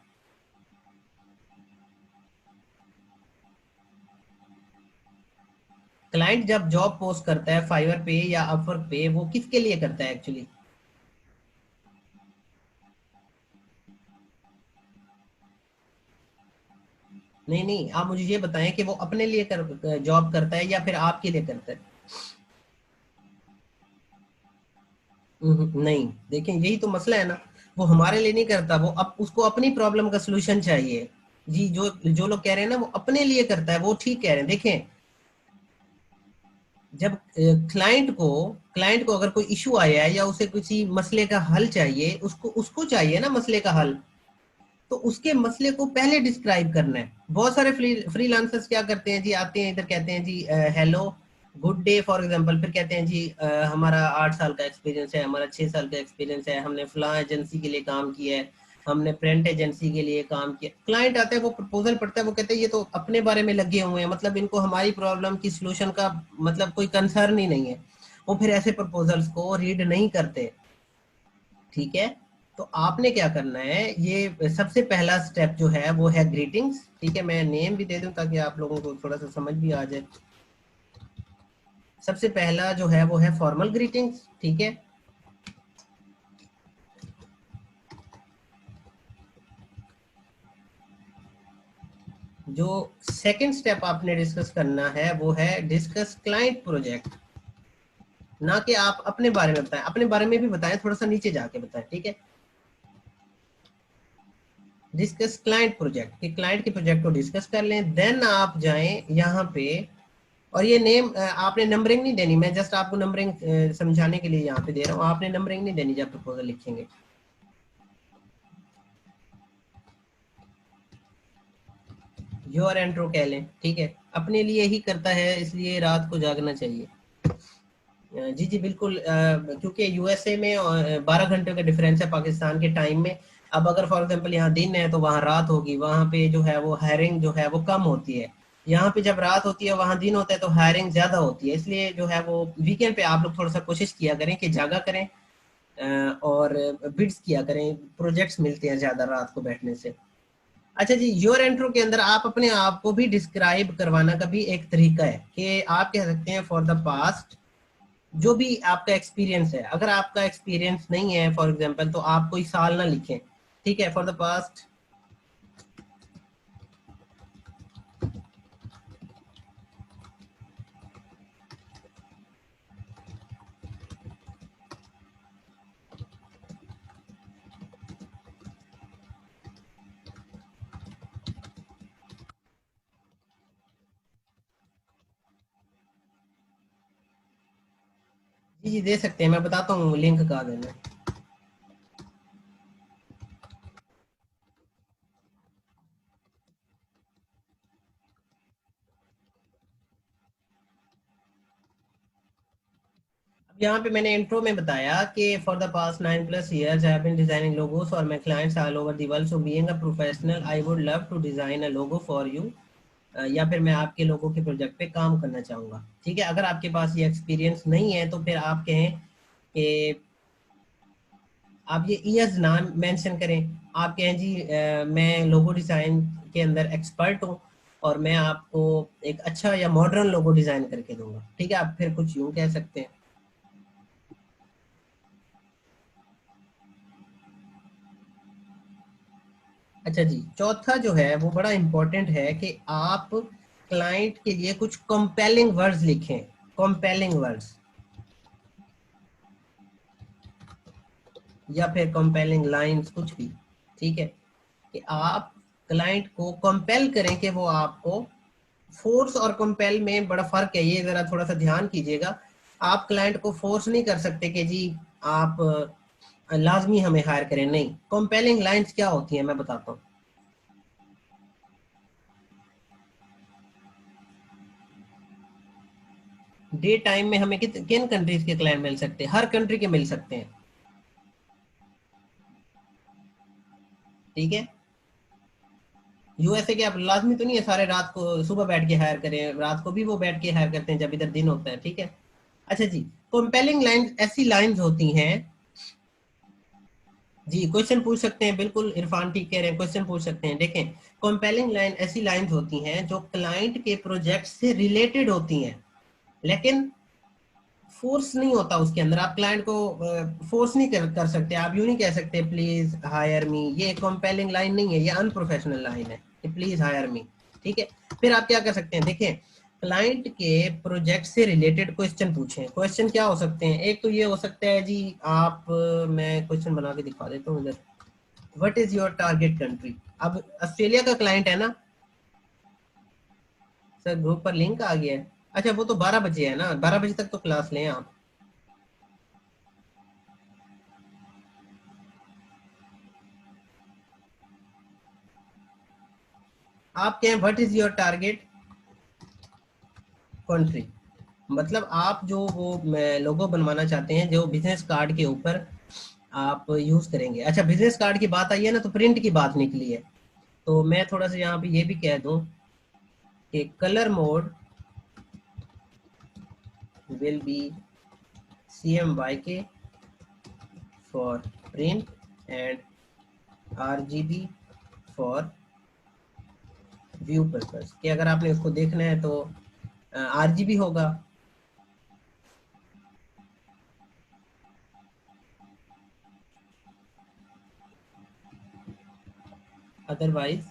क्लाइंट जब जॉब पोस्ट करता है फाइवर पे या अपवर्क पे, वो किसके लिए करता है एक्चुअली। नहीं नहीं, आप मुझे ये बताएं कि वो अपने लिए जॉब करता है या फिर आपके लिए करता है। नहीं, देखें यही तो मसला है ना, वो हमारे लिए नहीं करता, वो अब उसको अपनी प्रॉब्लम का सलूशन चाहिए। जी जो जो लोग कह रहे हैं ना वो अपने लिए करता है, वो ठीक कह रहे हैं। देखें जब क्लाइंट को अगर कोई इशू आया है या उसे किसी मसले का हल चाहिए, उसको उसको चाहिए ना मसले का हल, तो उसके मसले को पहले डिस्क्राइब करना है। बहुत सारे फ्रीलांसर्स क्या करते हैं जी, आते हैं इधर कहते हैं जी hello good day for example, फिर कहते हैं जी हमारा 8 साल का एक्सपीरियंस है, हमारा 6 साल का एक्सपीरियंस है, हमने फलां एजेंसी के लिए काम किया है, हमने प्रिंट एजेंसी के लिए काम किया। क्लाइंट आता है वो प्रपोजल पढ़ता है, वो कहते हैं ये तो अपने बारे में लगे हुए हैं, मतलब इनको हमारी प्रॉब्लम की सोल्यूशन का मतलब कोई कंसर्न ही नहीं है। वो फिर ऐसे प्रपोजल्स को रीड नहीं करते, ठीक है। तो आपने क्या करना है, ये सबसे पहला स्टेप जो है वो है ग्रीटिंग्स। ठीक है, मैं नेम भी दे दूं ताकि आप लोगों को थोड़ा सा समझ भी आ जाए। सबसे पहला जो है वो है फॉर्मल ग्रीटिंग्स। ठीक है, जो सेकंड स्टेप आपने डिस्कस करना है वो है डिस्कस क्लाइंट प्रोजेक्ट। ना कि आप अपने बारे में बताएं, अपने बारे में भी बताएं, थोड़ा सा नीचे जाके बताएं। ठीक है, डिस्कस क्लाइंट प्रोजेक्ट, कि क्लाइंट के प्रोजेक्ट को डिस्कस कर लें। देन आप जाएं यहाँ पे, और ये नेम आपने नंबरिंग नहीं देनी, मैं जस्ट आपको नंबरिंग समझाने के लिए यहाँ पे दे रहा हूँ। आपने नंबरिंग नहीं देनी जब प्रपोजल लिखेंगे। योर एंट्रो कह लें। ठीक है, अपने लिए ही करता है इसलिए रात को जागना चाहिए। जी जी बिल्कुल, क्योंकि यूएसए में 12 घंटे का डिफरेंस है पाकिस्तान के टाइम में। अब अगर फॉर एग्जांपल यहाँ दिन है तो वहाँ रात होगी, वहाँ पे जो है वो हायरिंग जो है वो कम होती है। यहाँ पे जब रात होती है वहाँ दिन होता है तो हायरिंग ज्यादा होती है, इसलिए जो है वो वीकेंड पे आप लोग थोड़ा सा कोशिश किया करें कि जागा करें, और बिड्स किया करें, प्रोजेक्ट्स मिलते हैं ज्यादा रात को बैठने से। अच्छा जी, योर एंट्रो के अंदर आप अपने आप को भी डिस्क्राइब करवाना का भी एक तरीका है कि आप कह सकते हैं फॉर द पास्ट, जो भी आपका एक्सपीरियंस है। अगर आपका एक्सपीरियंस नहीं है फॉर एग्जांपल, तो आप कोई साल ना लिखें। ठीक है, फॉर द पास्ट जी जी दे सकते हैं, मैं बताता हूँ लिंक कहाँ देना है। अब यहाँ पे मैंने इंट्रो में बताया कि for the past 9+ years I have been designing logos for my clients all over the world, so being a professional I would love to design a logo for you. या फिर मैं आपके लोगों के प्रोजेक्ट पे काम करना चाहूंगा। ठीक है, अगर आपके पास ये एक्सपीरियंस नहीं है तो फिर आप कहें कि आप ये ईयर्स नाम मेंशन करें। आप कहें जी मैं लोगो डिजाइन के अंदर एक्सपर्ट हूँ और मैं आपको एक अच्छा या मॉडर्न लोगो डिजाइन करके दूंगा। ठीक है, आप फिर कुछ यूं कह सकते हैं। अच्छा जी, चौथा जो है वो बड़ा इंपॉर्टेंट है कि आप क्लाइंट के लिए कुछ कंपेलिंग वर्ड्स लिखें। कंपेलिंग वर्ड्स या फिर कंपेलिंग लाइंस, कुछ भी। ठीक है, कि आप क्लाइंट को कंपेल करें कि वो आपको, फोर्स और कंपेल में बड़ा फर्क है, ये जरा थोड़ा सा ध्यान कीजिएगा। आप क्लाइंट को फोर्स नहीं कर सकते कि जी आप लाजमी हमें हायर करें, नहीं। कंपेलिंग लाइंस क्या होती हैं मैं बताता हूँ। डे टाइम में हमें किन कंट्रीज के क्लाइंट मिल सकते हैं? हर कंट्री के मिल सकते हैं। ठीक है, यूएसए के आप लाजमी तो नहीं है सारे रात को सुबह बैठ के हायर करें, रात को भी वो बैठ के हायर करते हैं जब इधर दिन होता है। ठीक है, अच्छा जी, कंपेलिंग लाइंस ऐसी लाइंस होती हैं। जी क्वेश्चन पूछ सकते हैं, बिल्कुल इरफान ठीक कह रहे हैं, क्वेश्चन पूछ सकते हैं। देखें, कंपेलिंग लाइन ऐसी लाइंस होती हैं जो क्लाइंट के प्रोजेक्ट से रिलेटेड होती हैं, लेकिन फोर्स नहीं होता उसके अंदर। आप क्लाइंट को फोर्स नहीं कर सकते। आप यूं नहीं कह सकते प्लीज हायर मी, ये कंपेलिंग लाइन नहीं है, ये अनप्रोफेशनल लाइन है कि प्लीज हायर मी। ठीक है, फिर आप क्या कर सकते हैं, देखें, क्लाइंट के प्रोजेक्ट से रिलेटेड क्वेश्चन पूछें। क्वेश्चन क्या हो सकते हैं? एक तो ये हो सकता है जी, आप मैं क्वेश्चन बना के दिखा देता हूँ इधर। What is your target country? अब ऑस्ट्रेलिया का क्लाइंट है ना सर, ग्रुप पर लिंक आ गया है। अच्छा, वो तो 12 बजे है ना, 12 बजे तक तो क्लास लें आप। आप कहें what is your target country, मतलब आप जो वो लोगो बनवाना चाहते हैं जो बिजनेस कार्ड के ऊपर आप यूज करेंगे। अच्छा, बिजनेस कार्ड की बात आई है ना, तो प्रिंट की बात निकली है, तो मैं थोड़ा सा यहाँ पे ये भी कह दूं कि colour mode will be CMYK for print and RGB for view purpose, कि अगर आपने उसको देखना है तो RGB होगा, अदरवाइज।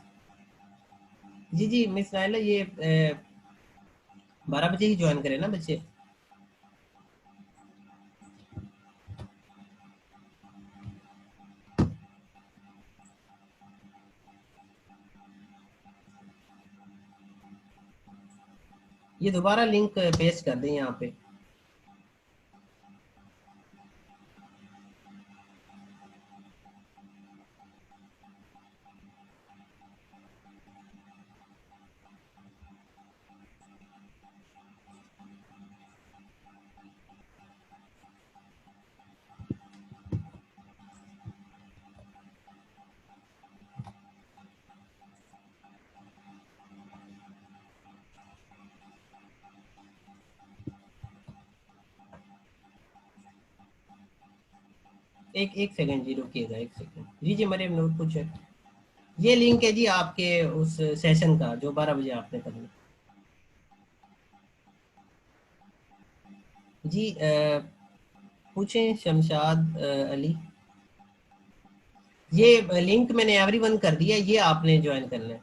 जी जी मिस नाइला, ये 12 बजे ही ज्वाइन करें ना बच्चे। ये दोबारा लिंक पेस्ट कर दें यहाँ पे। एक एक सेकंड जी, रुकिएगा एक सेकंड। जी जी मरियम नूर कुछ है, ये लिंक है जी आपके उस सेशन का जो 12 बजे आपने करना। जी पूछें शमशाद अली। ये लिंक मैंने एवरीवन कर दिया, ये आपने ज्वाइन करना है।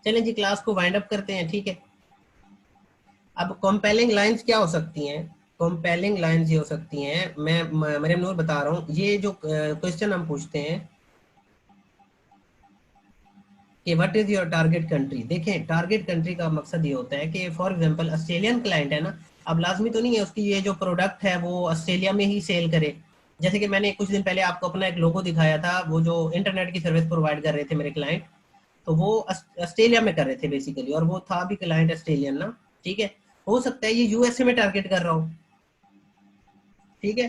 चलें जी क्लास को वाइंड अप करते हैं, ठीक है। अब कंपेलिंग लाइंस क्या हो सकती हैं? कंपेलिंग लाइंस ये हो सकती हैं, मैं मरियम नूर बता रहा हूँ, ये जो क्वेश्चन हम पूछते हैं कि what is your target country. देखें टारगेट कंट्री का मकसद ये होता है कि फॉर एग्जांपल ऑस्ट्रेलियन क्लाइंट है ना, अब लाजमी तो नहीं है उसकी ये जो प्रोडक्ट है वो ऑस्ट्रेलिया में ही सेल करे। जैसे कि मैंने कुछ दिन पहले आपको अपना एक लोगो दिखाया था, वो जो इंटरनेट की सर्विस प्रोवाइड कर रहे थे मेरे क्लाइंट, तो वो ऑस्ट्रेलिया में कर रहे थे बेसिकली, और वो था भी क्लाइंट ऑस्ट्रेलियन ना, ठीक है। हो सकता है ये यूएसए में टारगेट कर रहा हूँ, ठीक है।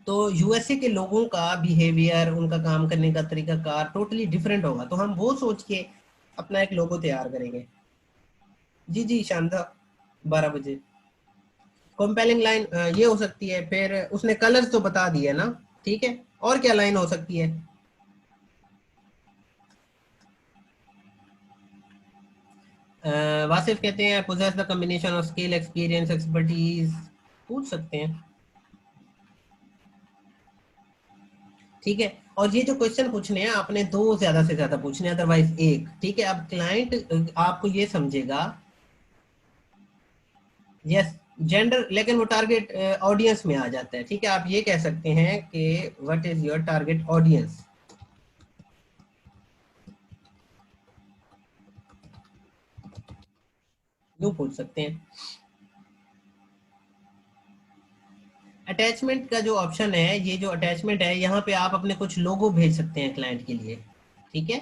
तो यूएसए के लोगों का बिहेवियर, उनका काम करने का तरीका कार टोटली डिफरेंट होगा, तो हम वो सोच के अपना एक लोगो तैयार करेंगे। जी जी शानदार, 12 बजे। कंपेलिंग लाइन ये हो सकती है, फिर उसने कलर्स तो बता दिया ना, ठीक है। और क्या लाइन हो सकती है? वासिफ कहते हैं possess the combination of skill experience expertise, पूछ सकते हैं, ठीक है। और ये जो क्वेश्चन पूछने हैं आपने दो ज्यादा से ज्यादा पूछने हैं, अदरवाइज एक, ठीक है। अब क्लाइंट आपको ये समझेगा, यस जेंडर, लेकिन वो टारगेट ऑडियंस में आ जाता है, ठीक है। आप ये कह सकते हैं कि what is your target audience, यूं पूछ सकते हैं। अटैचमेंट का जो ऑप्शन है, ये जो अटैचमेंट है, यहाँ पे आप अपने कुछ लोगो भेज सकते हैं क्लाइंट के लिए, ठीक है।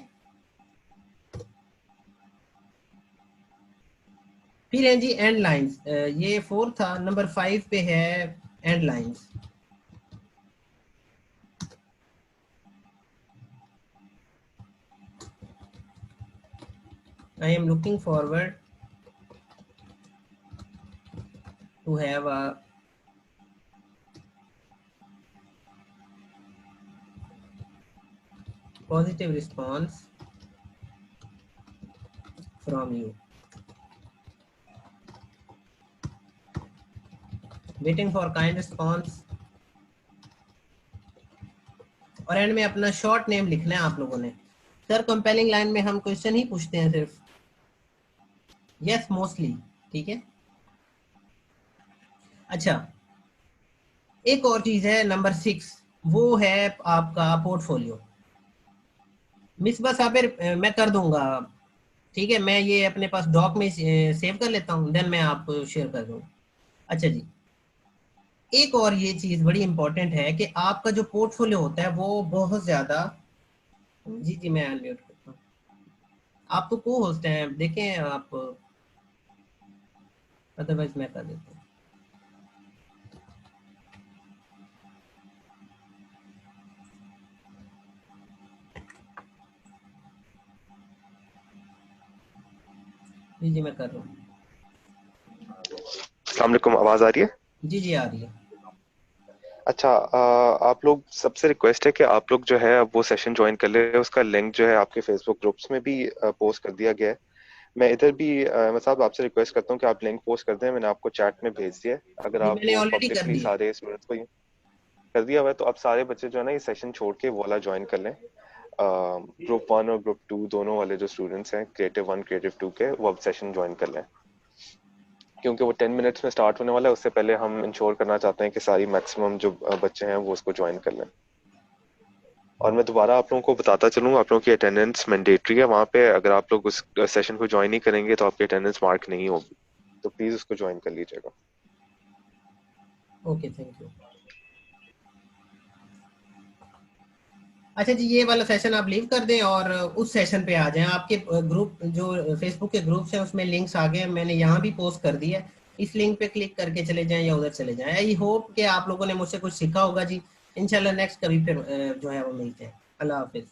फिर है जी एंड लाइंस, ये 4 था, नंबर 5 पे है and lines. I am looking forward to have a positive response from you, waiting for kind response। और एंड में अपना शॉर्ट नेम लिखना है आप लोगों ने। सर कंपेलिंग लाइन में हम क्वेश्चन ही पूछते हैं सिर्फ, यस मोस्टली, ठीक है। अच्छा, एक और चीज है नंबर 6, वो है आपका पोर्टफोलियो। मिसबा साबिर मैं कर दूंगा, ठीक है। मैं ये अपने पास डॉक में सेव कर लेता हूँ, देन मैं आपको शेयर कर दूंगा। अच्छा जी, एक और ये चीज बड़ी इंपॉर्टेंट है कि आपका जो पोर्टफोलियो होता है वो बहुत ज्यादा। जी जी मैं अनम्यूट करता हूँ। आप तो को होस्ट हैं, देखें आप, अदरवाइज मैं कर देता हूँ। जी जी मैं कर रहा हूँ। अस्सलाम वालेकुम, आवाज आ रही है? जी जी आ रही है। अच्छा, आप लोग, सबसे रिक्वेस्ट है कि आप लोग जो है अब वो सेशन ज्वाइन कर ले। उसका लिंक जो है आपके फेसबुक ग्रुप्स में भी पोस्ट कर दिया गया है। मैं इधर भी मैं साहब आपसे रिक्वेस्ट करता हूँ कि आप लिंक पोस्ट कर दें। मैंने आपको चैट में भेज दिया है। अगर जी आप मैंने वो ऑलरेडी कर पब्लिकली दी है। सारे स्टूडेंट्स को कर दिया हुआ है तो आप सारे बच्चे जो है ना ये सेशन छोड़ के वो वाला ज्वाइन कर लें। ग्रुप 1 और ग्रुप 2 दोनों वाले जो स्टूडेंट्स हैं, क्रिएटिव 1 क्रिएटिव 2 के, वो अब सेशन ज्वाइन कर लें, क्योंकि वो 10 मिनट्स में स्टार्ट होने वाला है। उससे पहले हम इंश्योर करना चाहते हैं कि सारी मैक्सिमम जो बच्चे हैं वो उसको ज्वाइन कर लें। और मैं दोबारा आप लोगों को बताता चलूँ, आप लोगों की अटेंडेंस मैंडेटरी है वहाँ पे। अगर आप लोग उस सेशन को ज्वाइन नहीं करेंगे तो आपकी अटेंडेंस मार्क नहीं होगी, तो प्लीज उसको ज्वाइन कर लीजिएगा। Okay thank you. अच्छा जी ये वाला सेशन आप लीव कर दें और उस सेशन पे आ जाएं। आपके ग्रुप जो फेसबुक के ग्रुप्स हैं उसमें लिंक्स आ गए हैं, मैंने यहाँ भी पोस्ट कर दिया है। इस लिंक पे क्लिक करके चले जाएं या उधर चले जाएं। आई होप कि आप लोगों ने मुझसे कुछ सीखा होगा जी। इंशाल्लाह नेक्स्ट कभी फिर जो है वो मिलते हैं। अल्लाह हाफिज।